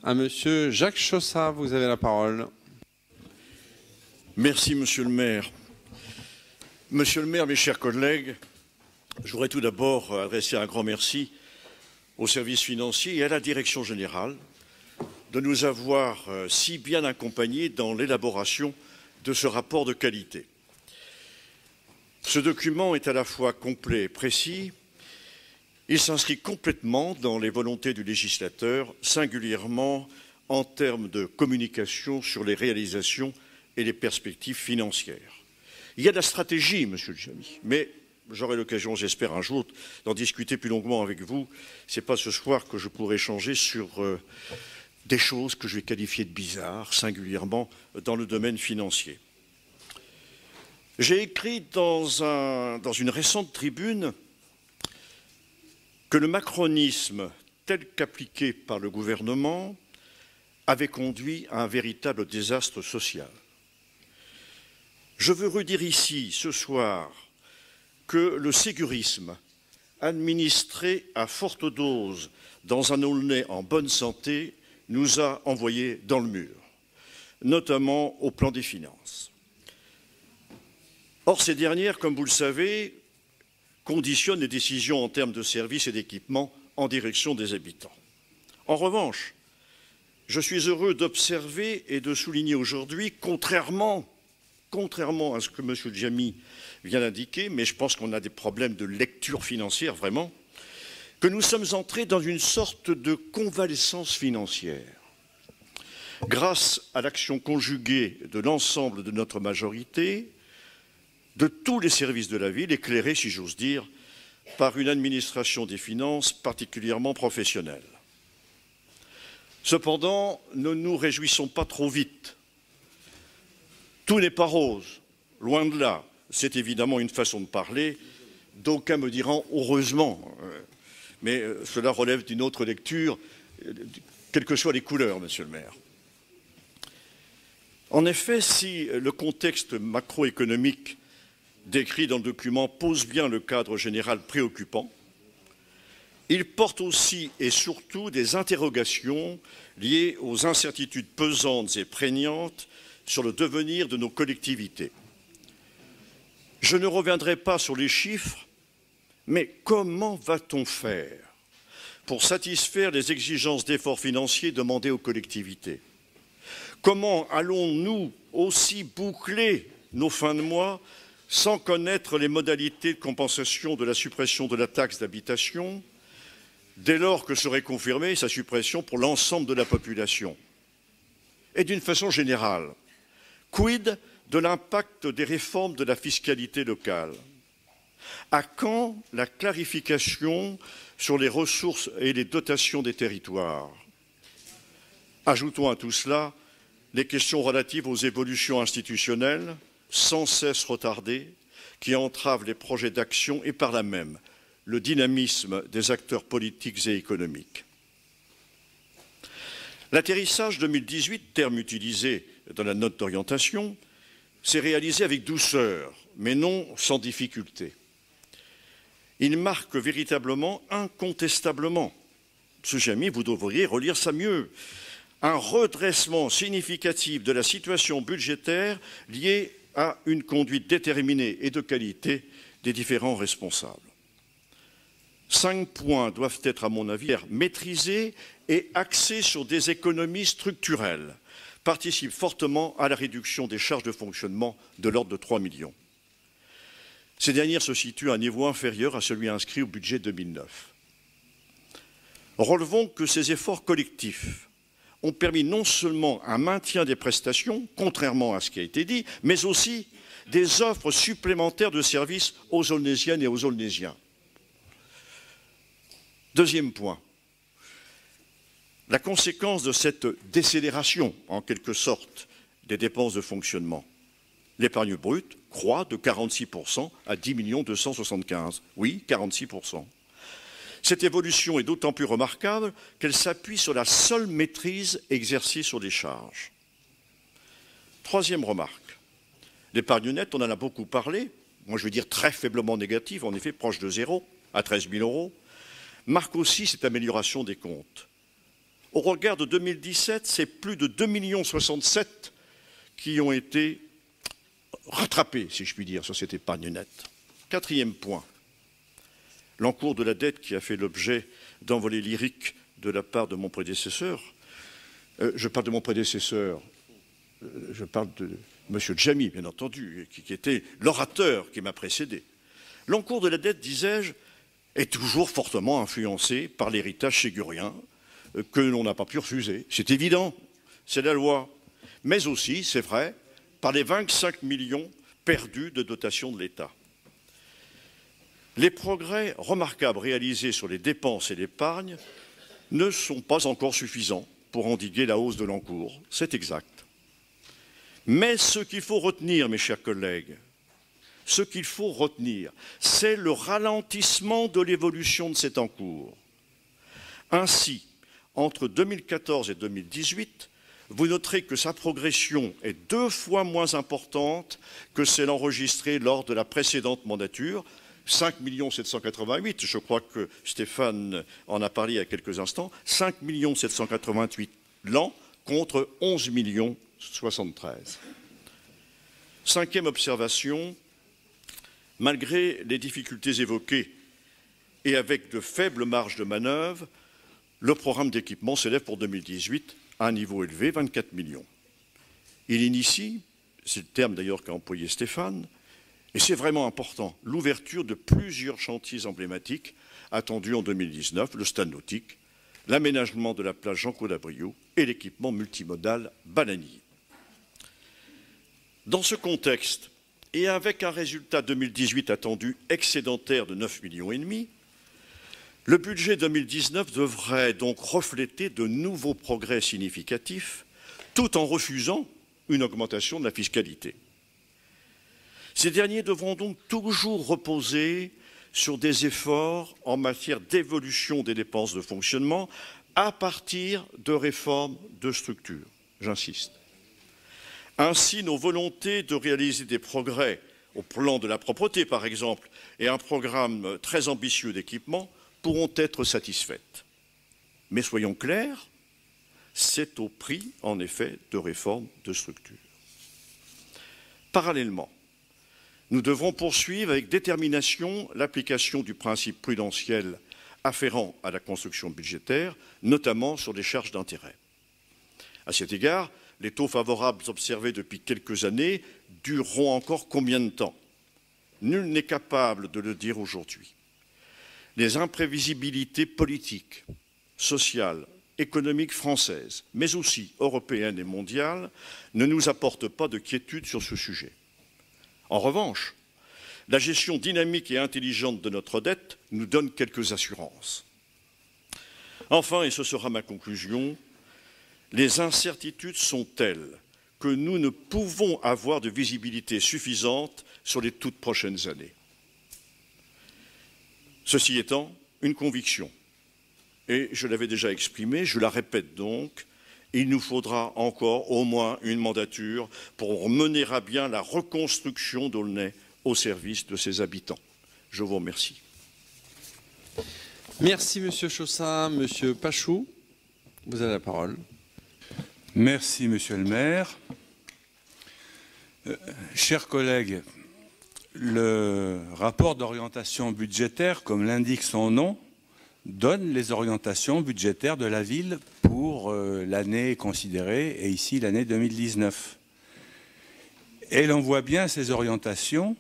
À Monsieur Jacques Chaussat, vous avez la parole. Merci, Monsieur le maire. Monsieur le maire, mes chers collègues, je voudrais tout d'abord adresser un grand merci aux services financiers et à la direction générale de nous avoir si bien accompagnés dans l'élaboration de ce rapport de qualité. Ce document est à la fois complet et précis. Il s'inscrit complètement dans les volontés du législateur, singulièrement en termes de communication sur les réalisations et les perspectives financières. Il y a de la stratégie, Monsieur le Jamy, mais j'aurai l'occasion, j'espère, un jour d'en discuter plus longuement avec vous. Ce n'est pas ce soir que je pourrai échanger sur des choses que je vais qualifier de bizarres, singulièrement dans le domaine financier. J'ai écrit dans une récente tribune que le macronisme, tel qu'appliqué par le gouvernement, avait conduit à un véritable désastre social. Je veux redire ici, ce soir, que le ségurisme, administré à forte dose dans un Aulnay en bonne santé, nous a envoyés dans le mur, notamment au plan des finances. Or, ces dernières, comme vous le savez, conditionnent les décisions en termes de services et d'équipements en direction des habitants. En revanche, je suis heureux d'observer et de souligner aujourd'hui, contrairement à ce que M. Jamy vient d'indiquer, mais je pense qu'on a des problèmes de lecture financière vraiment, que nous sommes entrés dans une sorte de convalescence financière. Grâce à l'action conjuguée de l'ensemble de notre majorité, de tous les services de la ville, éclairés, si j'ose dire, par une administration des finances particulièrement professionnelle. Cependant, ne nous réjouissons pas trop vite. Tout n'est pas rose, loin de là. C'est évidemment une façon de parler. D'aucuns me diront heureusement, mais cela relève d'une autre lecture, quelles que soient les couleurs, Monsieur le maire. En effet, si le contexte macroéconomique décrit dans le document pose bien le cadre général préoccupant, il porte aussi et surtout des interrogations liées aux incertitudes pesantes et prégnantes sur le devenir de nos collectivités. Je ne reviendrai pas sur les chiffres, mais comment va-t-on faire pour satisfaire les exigences d'efforts financiers demandées aux collectivités? Comment allons-nous aussi boucler nos fins de mois sans connaître les modalités de compensation de la suppression de la taxe d'habitation, dès lors que serait confirmée sa suppression pour l'ensemble de la population? Et d'une façon générale, quid de l'impact des réformes de la fiscalité locale? À quand la clarification sur les ressources et les dotations des territoires? Ajoutons à tout cela les questions relatives aux évolutions institutionnelles, sans cesse retardées, qui entravent les projets d'action et par là même le dynamisme des acteurs politiques et économiques. L'atterrissage 2018, terme utilisé dans la note d'orientation, s'est réalisé avec douceur, mais non sans difficulté. Il marque véritablement, incontestablement, M. Jamy, vous devriez relire ça mieux, un redressement significatif de la situation budgétaire liée à une conduite déterminée et de qualité des différents responsables. 5 points doivent être, à mon avis, maîtrisés et axés sur des économies structurelles, participent fortement à la réduction des charges de fonctionnement de l'ordre de 3 millions. Ces dernières se situent à un niveau inférieur à celui inscrit au budget 2009. Relevons que ces efforts collectifs ont permis non seulement un maintien des prestations, contrairement à ce qui a été dit, mais aussi des offres supplémentaires de services aux Aulnésiennes et aux Aulnésiens. Deuxième point, la conséquence de cette décélération, en quelque sorte, des dépenses de fonctionnement. L'épargne brute croît de 46% à 10 275 000. Oui, 46%. Cette évolution est d'autant plus remarquable qu'elle s'appuie sur la seule maîtrise exercée sur les charges. Troisième remarque, l'épargne nette, on en a beaucoup parlé, moi je veux dire très faiblement négative, en effet proche de zéro, à 13 000 €, marque aussi cette amélioration des comptes. Au regard de 2017, c'est plus de 2,67 millions qui ont été rattrapés, si je puis dire, sur cette épargne nette. Quatrième point, l'encours de la dette qui a fait l'objet d'envolées lyriques de la part de mon prédécesseur. Je parle de mon prédécesseur, je parle de M. Djami, bien entendu, qui était l'orateur qui m'a précédé. L'encours de la dette, disais-je, est toujours fortement influencé par l'héritage ségurien que l'on n'a pas pu refuser. C'est évident, c'est la loi. Mais aussi, c'est vrai, par les 25 millions perdus de dotation de l'État. Les progrès remarquables réalisés sur les dépenses et l'épargne ne sont pas encore suffisants pour endiguer la hausse de l'encours, c'est exact. Mais ce qu'il faut retenir, mes chers collègues, ce qu'il faut retenir, c'est le ralentissement de l'évolution de cet encours. Ainsi, entre 2014 et 2018, vous noterez que sa progression est 2 fois moins importante que celle enregistrée lors de la précédente mandature, 5 788 000, je crois que Stéphane en a parlé il y a quelques instants, 5 788 000 l'an contre 11 073 000. Cinquième observation, malgré les difficultés évoquées et avec de faibles marges de manœuvre, le programme d'équipement s'élève pour 2018 à un niveau élevé, 24 millions. Il initie, c'est le terme d'ailleurs qu'a employé Stéphane, et c'est vraiment important, l'ouverture de plusieurs chantiers emblématiques attendus en 2019, le stade nautique, l'aménagement de la plage Jean-Claude Abriot et l'équipement multimodal Balanier. Dans ce contexte, et avec un résultat 2018 attendu excédentaire de 9,5 millions, le budget 2019 devrait donc refléter de nouveaux progrès significatifs, tout en refusant une augmentation de la fiscalité. Ces derniers devront donc toujours reposer sur des efforts en matière d'évolution des dépenses de fonctionnement à partir de réformes de structure, j'insiste. Ainsi, nos volontés de réaliser des progrès au plan de la propreté, par exemple, et un programme très ambitieux d'équipement pourront être satisfaites. Mais soyons clairs, c'est au prix, en effet, de réformes de structure. Parallèlement, nous devrons poursuivre avec détermination l'application du principe prudentiel afférent à la construction budgétaire, notamment sur les charges d'intérêt. À cet égard, les taux favorables observés depuis quelques années dureront encore combien de temps? Nul n'est capable de le dire aujourd'hui. Les imprévisibilités politiques, sociales, économiques françaises, mais aussi européennes et mondiales, ne nous apportent pas de quiétude sur ce sujet. En revanche, la gestion dynamique et intelligente de notre dette nous donne quelques assurances. Enfin, et ce sera ma conclusion, les incertitudes sont telles que nous ne pouvons avoir de visibilité suffisante sur les toutes prochaines années. Ceci étant, une conviction, et je l'avais déjà exprimée, je la répète donc, il nous faudra encore au moins une mandature pour mener à bien la reconstruction d'Aulnay au service de ses habitants. Je vous remercie. Merci Monsieur Chaussin. Monsieur Pachou, vous avez la parole. Merci Monsieur le maire. Chers collègues, le rapport d'orientation budgétaire, comme l'indique son nom, donne les orientations budgétaires de la ville pour l'année considérée, et ici l'année 2019. Et l'on voit bien ces orientations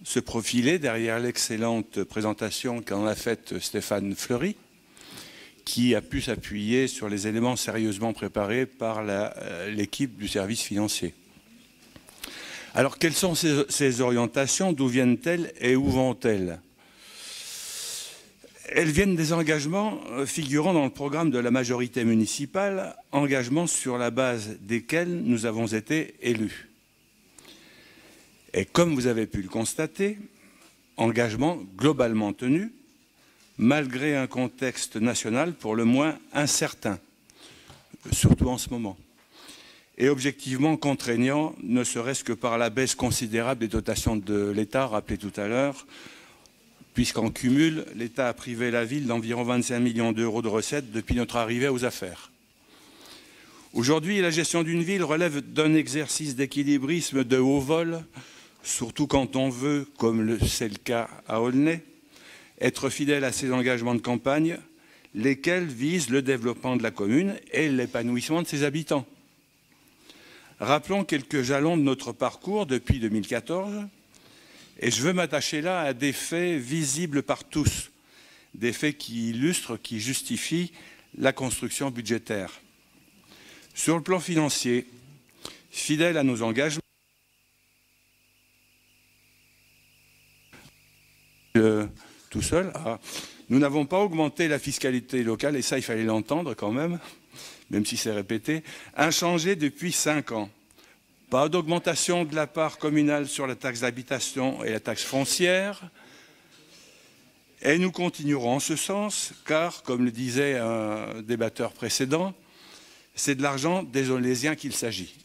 se profiler derrière l'excellente présentation qu'en a faite Stéphane Fleury, qui a pu s'appuyer sur les éléments sérieusement préparés par l'équipe du service financier. Alors, quelles sont ces orientations? D'où viennent-elles et où vont-elles? Elles viennent des engagements figurant dans le programme de la majorité municipale, engagements sur la base desquels nous avons été élus. Et comme vous avez pu le constater, engagements globalement tenus, malgré un contexte national pour le moins incertain, surtout en ce moment, et objectivement contraignant, ne serait-ce que par la baisse considérable des dotations de l'État, rappelé tout à l'heure, puisqu'en cumul, l'État a privé la ville d'environ 25 millions d'euros de recettes depuis notre arrivée aux affaires. Aujourd'hui, la gestion d'une ville relève d'un exercice d'équilibrisme de haut vol, surtout quand on veut, comme c'est le cas à Aulnay, être fidèle à ses engagements de campagne, lesquels visent le développement de la commune et l'épanouissement de ses habitants. Rappelons quelques jalons de notre parcours depuis 2014, et je veux m'attacher là à des faits visibles par tous, des faits qui illustrent, qui justifient la construction budgétaire. Sur le plan financier, fidèle à nos engagements, tout seul, nous n'avons pas augmenté la fiscalité locale, et ça il fallait l'entendre quand même si c'est répété, inchangé depuis 5 ans. Pas d'augmentation de la part communale sur la taxe d'habitation et la taxe foncière. Et nous continuerons en ce sens, car, comme le disait un débatteur précédent, c'est de l'argent des Aulésiens qu'il s'agit.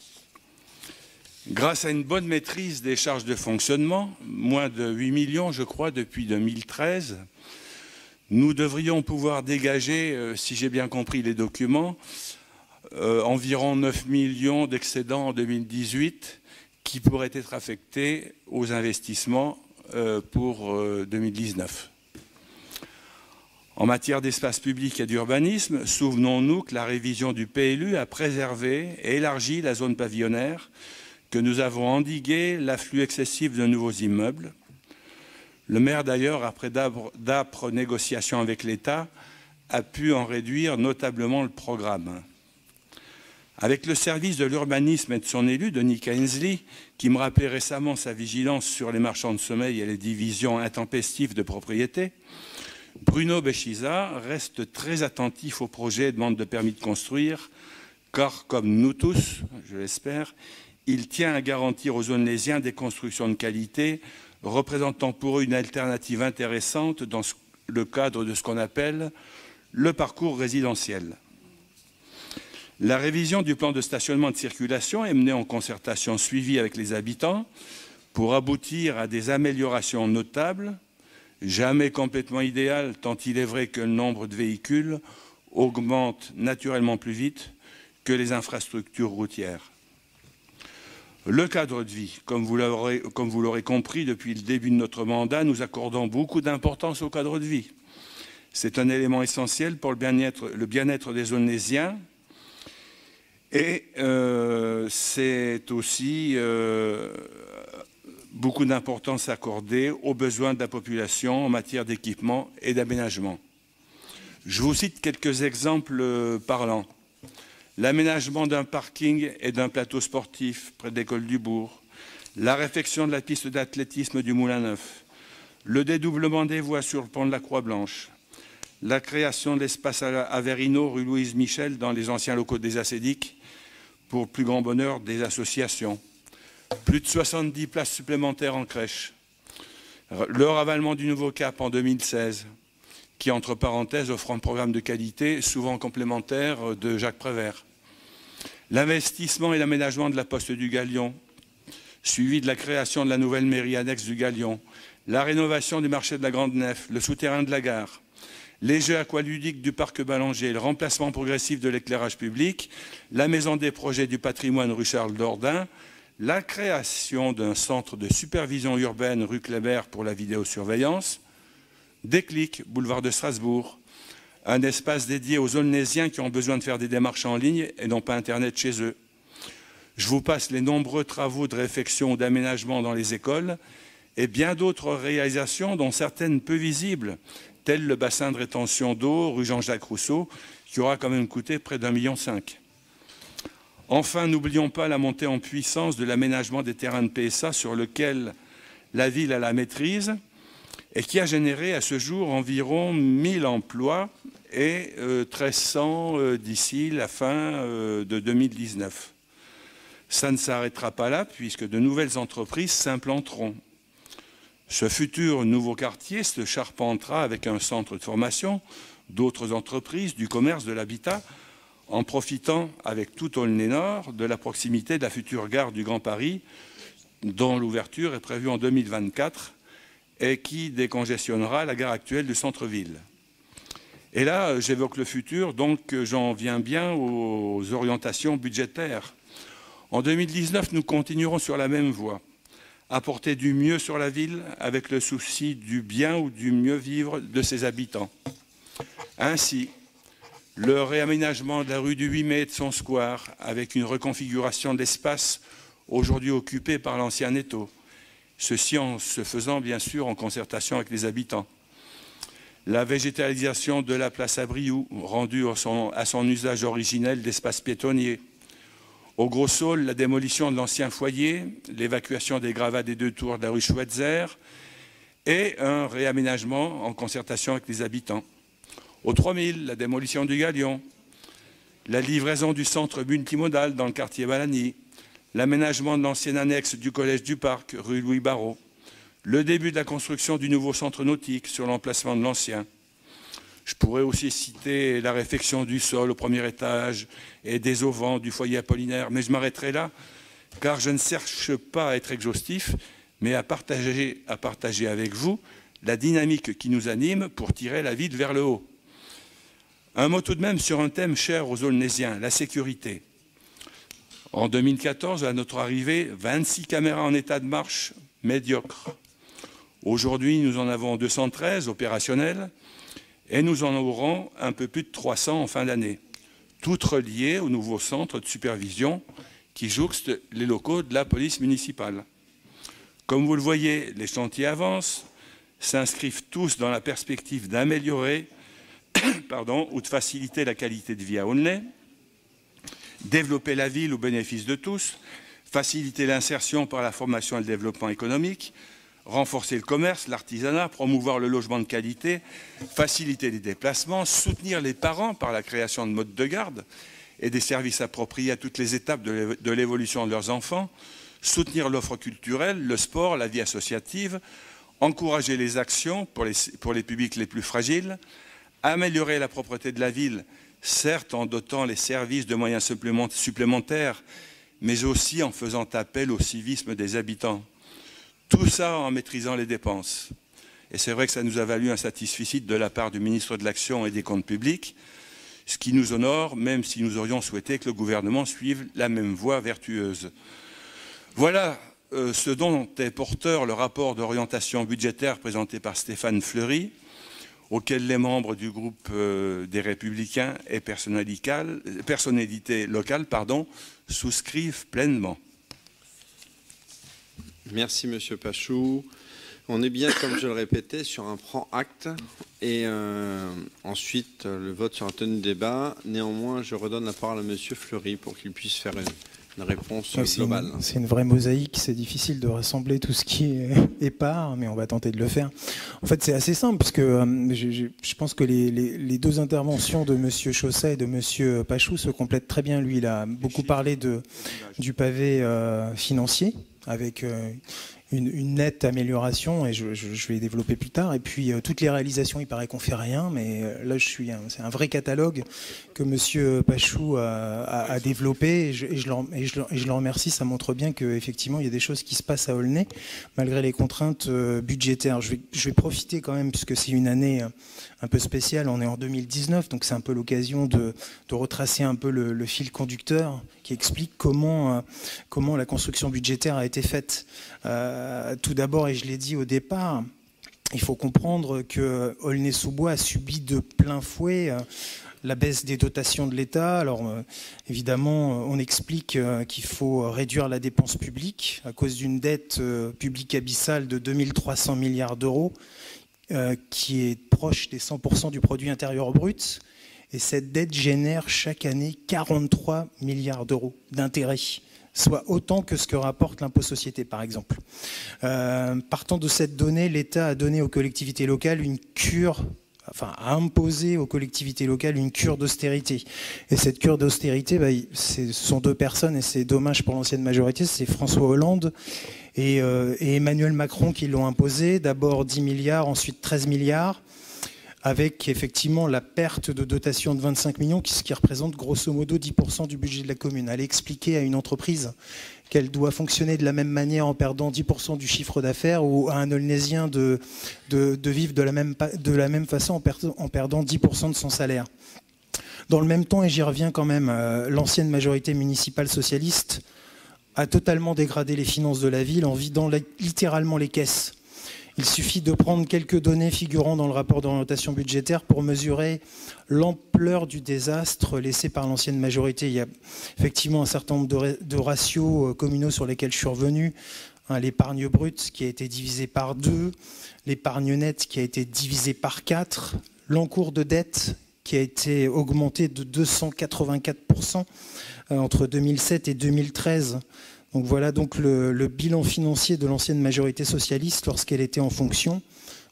Grâce à une bonne maîtrise des charges de fonctionnement, moins de 8 millions, je crois, depuis 2013, nous devrions pouvoir dégager, si j'ai bien compris les documents, environ 9 millions d'excédents en 2018 qui pourraient être affectés aux investissements pour 2019. En matière d'espace public et d'urbanisme, souvenons-nous que la révision du PLU a préservé et élargi la zone pavillonnaire, que nous avons endigué l'afflux excessif de nouveaux immeubles. Le maire, d'ailleurs, après d'âpres négociations avec l'État, a pu en réduire notablement le programme. Avec le service de l'urbanisme et de son élu, Denis Kainsley, qui me rappelait récemment sa vigilance sur les marchands de sommeil et les divisions intempestives de propriété, Bruno Béchiza reste très attentif au projet et demande de permis de construire, car, comme nous tous, je l'espère, il tient à garantir aux Aulésiens des constructions de qualité, représentant pour eux une alternative intéressante dans le cadre de ce qu'on appelle le parcours résidentiel. La révision du plan de stationnement de circulation est menée en concertation suivie avec les habitants pour aboutir à des améliorations notables, jamais complètement idéales, tant il est vrai que le nombre de véhicules augmente naturellement plus vite que les infrastructures routières. Le cadre de vie, comme vous l'aurez compris depuis le début de notre mandat, nous accordons beaucoup d'importance au cadre de vie. C'est un élément essentiel pour le bien-être des Aulésiens. Et c'est aussi beaucoup d'importance accordée aux besoins de la population en matière d'équipement et d'aménagement. Je vous cite quelques exemples parlants. L'aménagement d'un parking et d'un plateau sportif près de l'école du Bourg, la réfection de la piste d'athlétisme du Moulin Neuf, le dédoublement des voies sur le pont de la Croix-Blanche, la création de l'espace Averino, rue Louise Michel, dans les anciens locaux des Acédiques, pour le plus grand bonheur des associations. Plus de 70 places supplémentaires en crèche. Le ravalement du nouveau Cap en 2016, qui, entre parenthèses, offre un programme de qualité souvent complémentaire de Jacques Prévert. L'investissement et l'aménagement de la poste du Galion, suivi de la création de la nouvelle mairie annexe du Galion, la rénovation du marché de la Grande Nef, le souterrain de la gare, les jeux aqualudiques du parc Ballanger, le remplacement progressif de l'éclairage public, la maison des projets du patrimoine rue Charles Dordain, la création d'un centre de supervision urbaine rue Kléber pour la vidéosurveillance, Déclic, boulevard de Strasbourg, un espace dédié aux Aulnésiens qui ont besoin de faire des démarches en ligne et n'ont pas Internet chez eux. Je vous passe les nombreux travaux de réfection ou d'aménagement dans les écoles et bien d'autres réalisations dont certaines peu visibles, tel le bassin de rétention d'eau rue Jean-Jacques Rousseau, qui aura quand même coûté près d'1,5 million. Enfin, n'oublions pas la montée en puissance de l'aménagement des terrains de PSA sur lequel la ville a la maîtrise et qui a généré à ce jour environ 1000 emplois et 1300 d'ici la fin de 2019. Ça ne s'arrêtera pas là puisque de nouvelles entreprises s'implanteront. Ce futur nouveau quartier se charpentera avec un centre de formation, d'autres entreprises, du commerce, de l'habitat, en profitant avec tout Aulnay-Nord de la proximité de la future gare du Grand Paris, dont l'ouverture est prévue en 2024 et qui décongestionnera la gare actuelle du centre-ville. Et là, j'évoque le futur, donc j'en viens bien aux orientations budgétaires. En 2019, nous continuerons sur la même voie, apporter du mieux sur la ville avec le souci du bien ou du mieux vivre de ses habitants. Ainsi, le réaménagement de la rue du 8 mai et de son square, avec une reconfiguration de l'espace aujourd'hui occupé par l'ancien étau. Ceci en se faisant bien sûr en concertation avec les habitants. La végétalisation de la place Abriou, rendue à son usage originel d'espace piétonnier. Au Gros Saule, la démolition de l'ancien foyer, l'évacuation des gravats des 2 tours de la rue Schweitzer et un réaménagement en concertation avec les habitants. Au 3000, la démolition du Galion, la livraison du centre multimodal dans le quartier Balani, l'aménagement de l'ancienne annexe du Collège du Parc, rue Louis Barrault, le début de la construction du nouveau centre nautique sur l'emplacement de l'ancien. Je pourrais aussi citer la réfection du sol au premier étage et des auvents du foyer Apollinaire, mais je m'arrêterai là, car je ne cherche pas à être exhaustif, mais à partager avec vous la dynamique qui nous anime pour tirer la ville vers le haut. Un mot tout de même sur un thème cher aux Aulnaysiens, la sécurité. En 2014, à notre arrivée, 26 caméras en état de marche médiocre. Aujourd'hui, nous en avons 213 opérationnelles et nous en aurons un peu plus de 300 en fin d'année, toutes reliées au nouveau centre de supervision qui jouxte les locaux de la police municipale. Comme vous le voyez, les chantiers avancent, s'inscrivent tous dans la perspective d'améliorer ou de faciliter la qualité de vie à Aulnay, développer la ville au bénéfice de tous, faciliter l'insertion par la formation et le développement économique, renforcer le commerce, l'artisanat, promouvoir le logement de qualité, faciliter les déplacements, soutenir les parents par la création de modes de garde et des services appropriés à toutes les étapes de l'évolution de leurs enfants, soutenir l'offre culturelle, le sport, la vie associative, encourager les actions pour les publics les plus fragiles, améliorer la propreté de la ville, certes en dotant les services de moyens supplémentaires, mais aussi en faisant appel au civisme des habitants. Tout ça en maîtrisant les dépenses. Et c'est vrai que ça nous a valu un satisfecit de la part du ministre de l'Action et des Comptes publics, ce qui nous honore, même si nous aurions souhaité que le gouvernement suive la même voie vertueuse. Voilà ce dont est porteur le rapport d'orientation budgétaire présenté par Stéphane Fleury, auquel les membres du groupe des Républicains et personnalités locales souscrivent pleinement. Merci Monsieur Pachou. On est bien, comme je le répétais, sur un prend-acte et ensuite le vote sera tenu de débat. Néanmoins, je redonne la parole à Monsieur Fleury pour qu'il puisse faire une réponse globale. C'est une vraie mosaïque, c'est difficile de rassembler tout ce qui est épars, mais on va tenter de le faire. En fait, c'est assez simple, parce que je pense que les deux interventions de Monsieur Chausset et de Monsieur Pachou se complètent très bien. Lui, il a beaucoup parlé du pavé financier, avec une nette amélioration, et je vais développer plus tard. Et puis toutes les réalisations, il paraît qu'on fait rien, mais là c'est un vrai catalogue que Monsieur Pachou a développé, et je le remercie. Ça montre bien qu'effectivement il y a des choses qui se passent à Aulnay malgré les contraintes budgétaires. Je vais profiter quand même, puisque c'est une année un peu spéciale, on est en 2019, donc c'est un peu l'occasion de retracer un peu le fil conducteur qui explique comment la construction budgétaire a été faite. Tout d'abord, et je l'ai dit au départ, il faut comprendre que Aulnay-sous-Bois a subi de plein fouet la baisse des dotations de l'État. Alors évidemment, on explique qu'il faut réduire la dépense publique à cause d'une dette publique abyssale de 2300 milliards d'euros. qui est proche des 100% du produit intérieur brut. Et cette dette génère chaque année 43 milliards d'euros d'intérêts, soit autant que ce que rapporte l'impôt société, par exemple. Partant de cette donnée, l'État a donné aux collectivités locales a imposé aux collectivités locales une cure d'austérité. Et cette cure d'austérité, ce sont deux personnes, et c'est dommage pour l'ancienne majorité, c'est François Hollande et Emmanuel Macron qui l'ont imposé. D'abord 10 milliards, ensuite 13 milliards, avec effectivement la perte de dotation de 25 millions, ce qui représente grosso modo 10% du budget de la commune. Aller expliquer à une entreprise qu'elle doit fonctionner de la même manière en perdant 10% du chiffre d'affaires, ou à un Aulnaisien de vivre de la même façon en perdant 10% de son salaire. Dans le même temps, et j'y reviens quand même, l'ancienne majorité municipale socialiste a totalement dégradé les finances de la ville en vidant littéralement les caisses. Il suffit de prendre quelques données figurant dans le rapport d'orientation budgétaire pour mesurer l'ampleur du désastre laissé par l'ancienne majorité. Il y a effectivement un certain nombre de ratios communaux sur lesquels je suis revenu. L'épargne brute qui a été divisée par 2, l'épargne nette qui a été divisée par 4, l'encours de dette qui a été augmenté de 284% entre 2007 et 2013. Donc voilà donc le bilan financier de l'ancienne majorité socialiste lorsqu'elle était en fonction.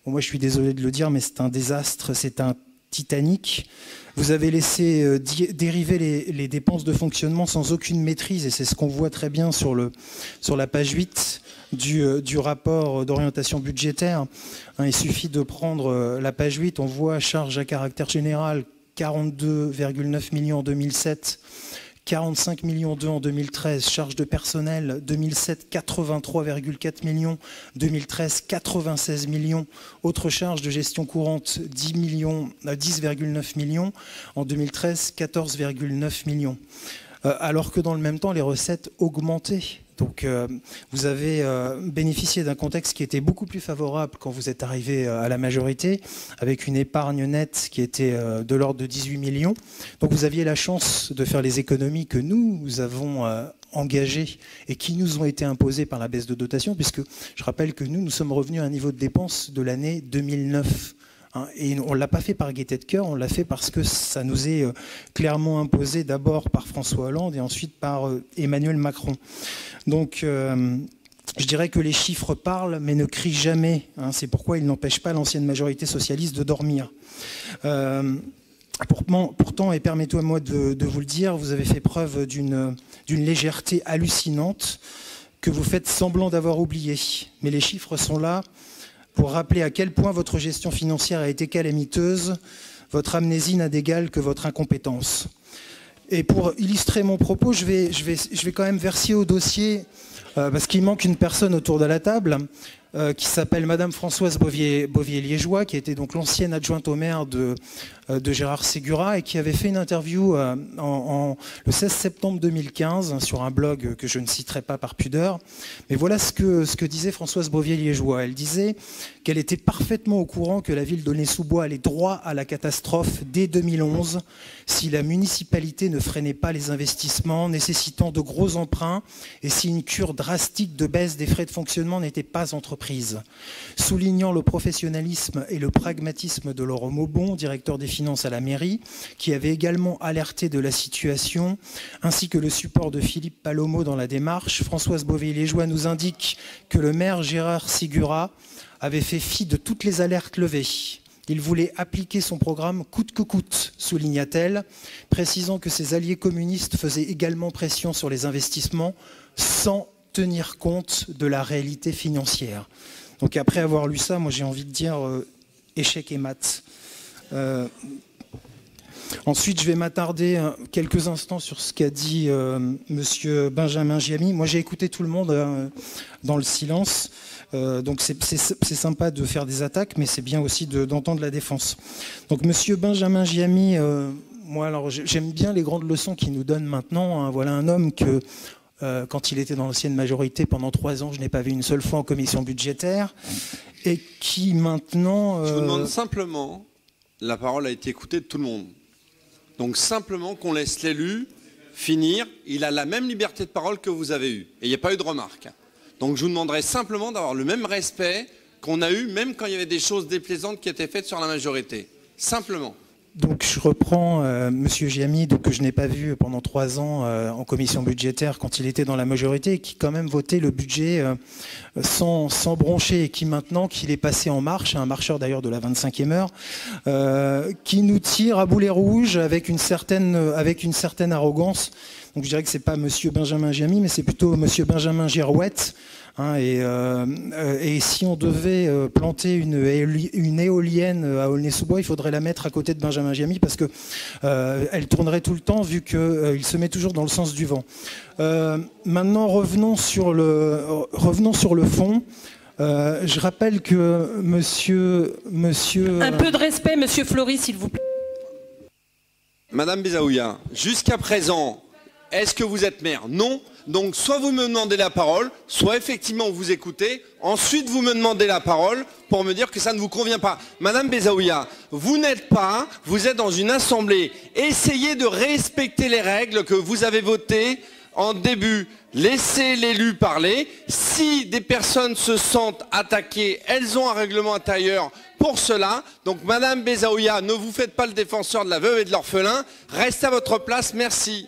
Bon, moi je suis désolé de le dire, mais c'est un désastre, c'est un Titanic. Vous avez laissé dériver les dépenses de fonctionnement sans aucune maîtrise, et c'est ce qu'on voit très bien sur la page 8 du rapport d'orientation budgétaire. Il suffit de prendre la page 8, on voit charge à caractère général 42,9 millions en 2007, 45 millions d'euros en 2013, charge de personnel 2007 83,4 millions, 2013 96 millions, autre charge de gestion courante 10,9 millions, en 2013 14,9 millions. Alors que dans le même temps, les recettes augmentaient. Donc vous avez bénéficié d'un contexte qui était beaucoup plus favorable quand vous êtes arrivé à la majorité, avec une épargne nette qui était de l'ordre de 18 millions. Donc vous aviez la chance de faire les économies que nous avons engagées et qui nous ont été imposées par la baisse de dotation, puisque je rappelle que nous sommes revenus à un niveau de dépenses de l'année 2009. Et on ne l'a pas fait par gaieté de cœur, on l'a fait parce que ça nous est clairement imposé d'abord par François Hollande et ensuite par Emmanuel Macron. Donc je dirais que les chiffres parlent mais ne crient jamais. C'est pourquoi ils n'empêchent pas l'ancienne majorité socialiste de dormir. Pourtant, et permettez-moi de vous le dire, vous avez fait preuve d'une légèreté hallucinante que vous faites semblant d'avoir oublié. Mais les chiffres sont là pour rappeler à quel point votre gestion financière a été calamiteuse. Votre amnésie n'a d'égal que votre incompétence. Et pour illustrer mon propos, je vais quand même verser au dossier, parce qu'il manque une personne autour de la table, qui s'appelle Madame Françoise Bovier-Liégeois, qui était donc l'ancienne adjointe au maire de Gérard Ségura et qui avait fait une interview le 16 septembre 2015 sur un blog que je ne citerai pas par pudeur. Mais voilà ce que disait Françoise Bovier-Liégeois. Elle disait qu'elle était parfaitement au courant que la ville d'Aulnay-sous-Bois allait droit à la catastrophe dès 2011 si la municipalité ne freinait pas les investissements nécessitant de gros emprunts et si une cure drastique de baisse des frais de fonctionnement n'était pas entreprise. Soulignant le professionnalisme et le pragmatisme de Laurent Maubon, directeur des finances à la mairie, qui avait également alerté de la situation, ainsi que le support de Philippe Palomo dans la démarche, Françoise Bovier-Liégeois nous indique que le maire Gérard Ségura avait fait fi de toutes les alertes levées. Il voulait appliquer son programme coûte que coûte, souligna-t-elle, précisant que ses alliés communistes faisaient également pression sur les investissements sans tenir compte de la réalité financière. Donc après avoir lu ça, moi j'ai envie de dire échec et maths. Ensuite, je vais m'attarder quelques instants sur ce qu'a dit monsieur Benjamin Giamy. Moi j'ai écouté tout le monde dans le silence. Donc c'est sympa de faire des attaques, mais c'est bien aussi d'entendre la défense. Donc monsieur Benjamin Giamy, moi alors j'aime bien les grandes leçons qu'il nous donne maintenant. Voilà un homme que quand il était dans l'ancienne majorité pendant 3 ans, je n'ai pas vu une seule fois en commission budgétaire, et qui maintenant... Je vous demande simplement, la parole a été écoutée de tout le monde. Donc simplement qu'on laisse l'élu finir, il a la même liberté de parole que vous avez eue, et il n'y a pas eu de remarque. Donc je vous demanderai simplement d'avoir le même respect qu'on a eues, même quand il y avait des choses déplaisantes qui étaient faites sur la majorité. Simplement. Donc je reprends Monsieur Giamy, donc, que je n'ai pas vu pendant 3 ans en commission budgétaire quand il était dans la majorité et qui quand même votait le budget sans broncher et qui maintenant qu'il est passé en marche, un marcheur d'ailleurs de la 25e heure, qui nous tire à boulet rouge avec une certaine arrogance. Donc je dirais que c'est pas Monsieur Benjamin Giamy, mais c'est plutôt Monsieur Benjamin Girouette. Et si on devait planter une éolienne à Aulnay-sous-Bois, il faudrait la mettre à côté de Benjamin Giamy parce que elle tournerait tout le temps vu qu'il se met toujours dans le sens du vent. Maintenant, revenons sur le fond. Je rappelle que monsieur... Un peu de respect, Monsieur Floris, s'il vous plaît. Madame Bezaouia, jusqu'à présent, est-ce que vous êtes maire? Non. Donc soit vous me demandez la parole, soit effectivement vous écoutez, ensuite vous me demandez la parole pour me dire que ça ne vous convient pas. Madame Bezaouia, vous n'êtes pas, vous êtes dans une assemblée, essayez de respecter les règles que vous avez votées en début. Laissez l'élu parler. Si des personnes se sentent attaquées, elles ont un règlement intérieur pour cela. Donc Madame Bezaouia, ne vous faites pas le défenseur de la veuve et de l'orphelin. Restez à votre place, merci.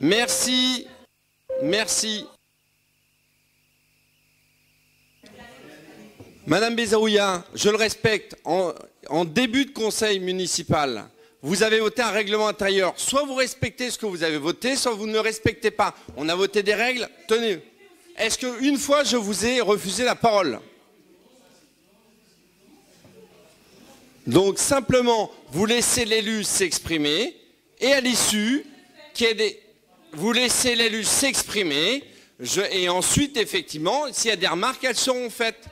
Merci. Merci. Madame Bezaouia, je le respecte, en début de conseil municipal, vous avez voté un règlement intérieur. Soit vous respectez ce que vous avez voté, soit vous ne le respectez pas. On a voté des règles, tenez. Est-ce qu'une fois je vous ai refusé la parole? Donc simplement, vous laissez l'élu s'exprimer et à l'issue, qu'il y ait des... Vous laissez l'élu s'exprimer et ensuite, effectivement, s'il y a des remarques, elles seront faites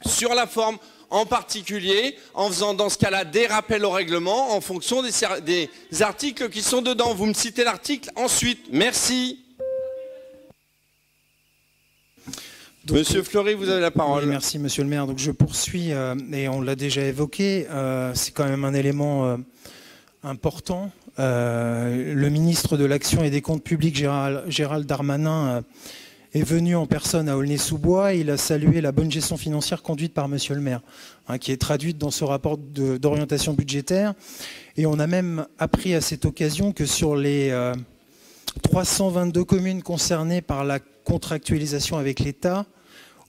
sur la forme, en particulier en faisant dans ce cas-là des rappels au règlement en fonction des articles qui sont dedans. Vous me citez l'article ensuite. Merci. Donc, Monsieur Fleury, vous avez la parole. Oui, merci, Monsieur le maire. Donc je poursuis, et on l'a déjà évoqué, c'est quand même un élément important. Le ministre de l'Action et des Comptes publics, Gérald Darmanin, est venu en personne à Aulnay-sous-Bois. Il a salué la bonne gestion financière conduite par Monsieur le maire, qui est traduite dans ce rapport d'orientation budgétaire. Et on a même appris à cette occasion que sur les 322 communes concernées par la contractualisation avec l'État,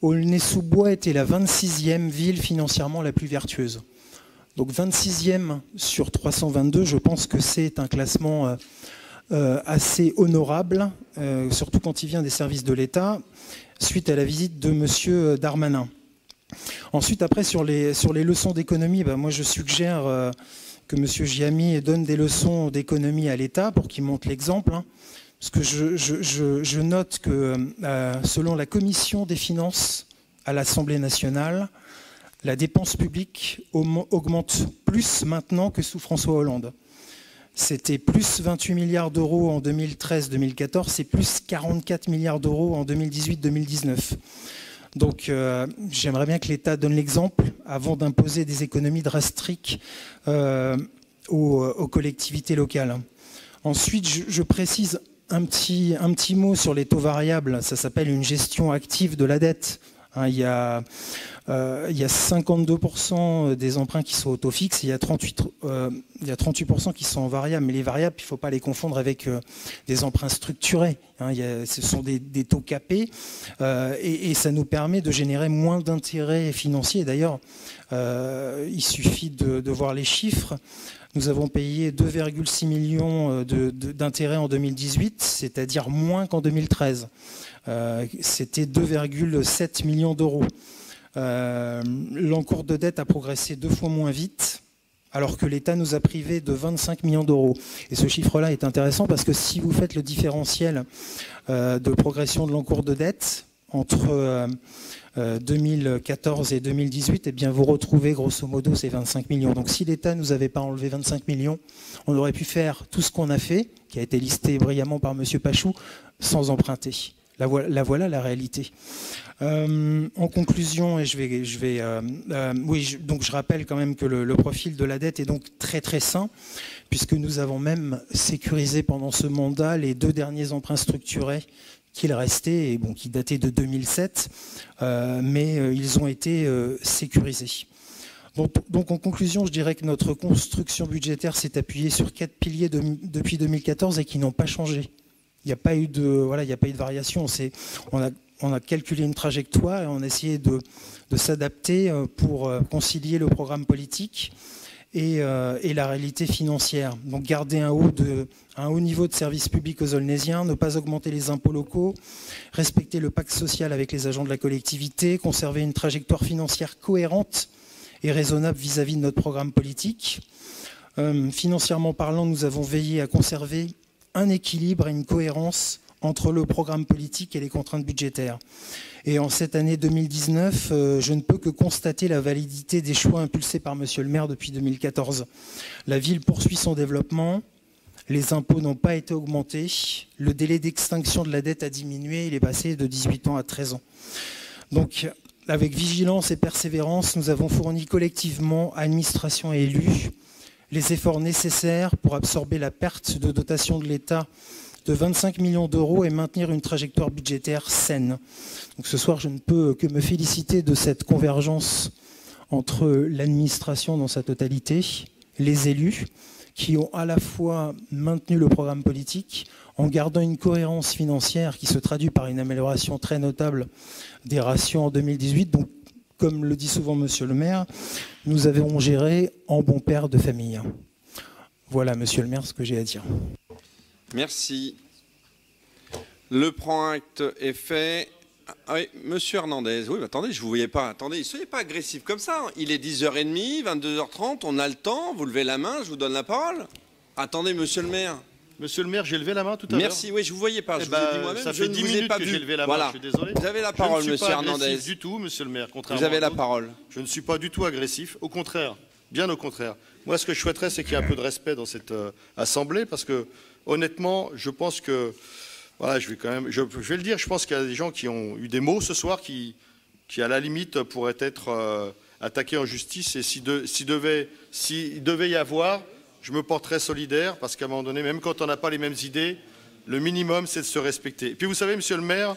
Aulnay-sous-Bois était la 26e ville financièrement la plus vertueuse. Donc 26e sur 322, je pense que c'est un classement assez honorable, surtout quand il vient des services de l'État, suite à la visite de M. Darmanin. Ensuite, après, sur les leçons d'économie, moi je suggère que M. Giamy donne des leçons d'économie à l'État pour qu'il montre l'exemple. Parce que je note que selon la Commission des finances à l'Assemblée nationale, la dépense publique augmente plus maintenant que sous François Hollande. C'était plus 28 milliards d'euros en 2013-2014, c'est plus 44 milliards d'euros en 2018-2019. Donc j'aimerais bien que l'État donne l'exemple avant d'imposer des économies drastiques aux collectivités locales. Ensuite, je précise un petit mot sur les taux variables. Ça s'appelle une gestion active de la dette. Il y a 52% des emprunts qui sont au taux fixe, et il y a 38% qui sont en variable. Mais les variables, il ne faut pas les confondre avec des emprunts structurés. Ce sont des taux capés et ça nous permet de générer moins d'intérêts financiers. D'ailleurs, il suffit de voir les chiffres. Nous avons payé 2,6 millions d'intérêts en 2018, c'est-à-dire moins qu'en 2013. C'était 2,7 millions d'euros. L'encours de dette a progressé 2 fois moins vite, alors que l'État nous a privés de 25 millions d'euros. Et ce chiffre-là est intéressant parce que si vous faites le différentiel de progression de l'encours de dette entre 2014 et 2018, eh bien vous retrouvez grosso modo ces 25 millions. Donc si l'État ne nous avait pas enlevé 25 millions, on aurait pu faire tout ce qu'on a fait, qui a été listé brillamment par M. Pachou, sans emprunter. La voilà la réalité. En conclusion, et donc je rappelle quand même que le profil de la dette est donc très très sain, puisque nous avons même sécurisé pendant ce mandat les 2 derniers emprunts structurés qu'il restait, et bon, qui dataient de 2007, mais ils ont été sécurisés. Donc en conclusion, je dirais que notre construction budgétaire s'est appuyée sur 4 piliers depuis 2014 et qui n'ont pas changé. Il n'y a pas eu de, voilà, il n'y a pas eu de variation. On a calculé une trajectoire et on a essayé de s'adapter pour concilier le programme politique et la réalité financière. Donc garder un haut niveau de service public aux Aulnésiens, ne pas augmenter les impôts locaux, respecter le pacte social avec les agents de la collectivité, conserver une trajectoire financière cohérente et raisonnable vis-à-vis de notre programme politique. Financièrement parlant, nous avons veillé à conserver un équilibre et une cohérence entre le programme politique et les contraintes budgétaires. Et en cette année 2019, je ne peux que constater la validité des choix impulsés par Monsieur le maire depuis 2014. La ville poursuit son développement, les impôts n'ont pas été augmentés, le délai d'extinction de la dette a diminué, il est passé de 18 ans à 13 ans. Donc, avec vigilance et persévérance, nous avons fourni collectivement, administration et élus, les efforts nécessaires pour absorber la perte de dotation de l'État de 25 millions d'euros et maintenir une trajectoire budgétaire saine. Donc ce soir, je ne peux que me féliciter de cette convergence entre l'administration dans sa totalité, les élus, qui ont à la fois maintenu le programme politique en gardant une cohérence financière qui se traduit par une amélioration très notable des ratios en 2018. Donc, comme le dit souvent Monsieur le maire, nous avons géré en bon père de famille. Voilà, Monsieur le maire, ce que j'ai à dire. Merci. Le prend acte est fait. Ah oui, Monsieur Hernandez. Oui, mais attendez, je ne vous voyais pas. Attendez, ne soyez pas agressif comme ça. Il est 10h30, 22h30, on a le temps. Vous levez la main, je vous donne la parole. Attendez, Monsieur le maire. Monsieur le maire, j'ai levé la main tout à l'heure. Merci, oui, je ne vous voyais pas. Je vous ai dit moi-même, ça je fait ne 10 vous ai minutes pas que vu. j'ai levé la main, Voilà. je suis désolé. Vous avez la parole, Monsieur Hernandez. Je ne suis pas agressif du tout, Monsieur le maire, contrairement vous avez à la d'autres. parole. Je ne suis pas du tout agressif, au contraire, bien au contraire. Moi, ce que je souhaiterais, c'est qu'il y ait un peu de respect dans cette assemblée, parce que, honnêtement, je pense que, voilà, je vais le dire, je pense qu'il y a des gens qui ont eu des mots ce soir qui à la limite, pourraient être attaqués en justice, et s'il devait y avoir, je me porterais solidaire, parce qu'à un moment donné, même quand on n'a pas les mêmes idées, le minimum, c'est de se respecter. Et puis, vous savez, Monsieur le maire,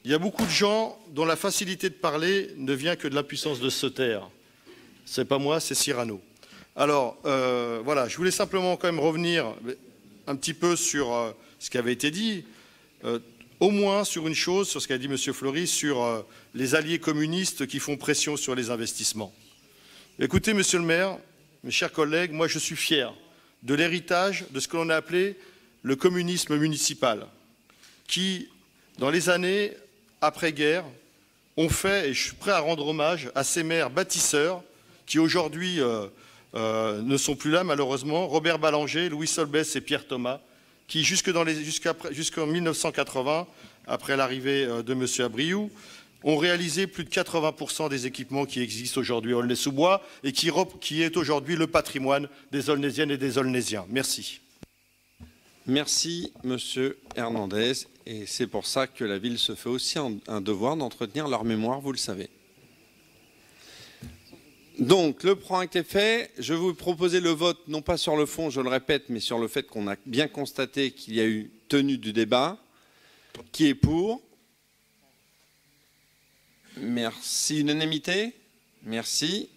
il y a beaucoup de gens dont la facilité de parler ne vient que de l'impuissance de se taire. C'est pas moi, c'est Cyrano. Alors, voilà, je voulais simplement quand même revenir un petit peu sur ce qui avait été dit, au moins sur une chose, sur ce qu'a dit Monsieur Fleury, sur les alliés communistes qui font pression sur les investissements. Écoutez, Monsieur le maire, mes chers collègues, moi je suis fier de l'héritage de ce que l'on a appelé le communisme municipal, qui, dans les années après-guerre, ont fait, et je suis prêt à rendre hommage à ces maires bâtisseurs qui aujourd'hui ne sont plus là malheureusement, Robert Ballanger, Louis Solbès et Pierre Thomas, qui jusqu'en 1980, après l'arrivée de M. Abriou, ont réalisé plus de 80% des équipements qui existent aujourd'hui à Aulnay-sous-Bois et qui est aujourd'hui le patrimoine des Aulnésiennes et des Aulnésiens. Merci. Merci, Monsieur Hernandez. Et c'est pour ça que la ville se fait aussi un devoir d'entretenir leur mémoire, vous le savez. Donc, le point acte est fait. Je vais vous proposer le vote, non pas sur le fond, je le répète, mais sur le fait qu'on a bien constaté qu'il y a eu tenue du débat. Qui est pour? Merci. Unanimité? Merci.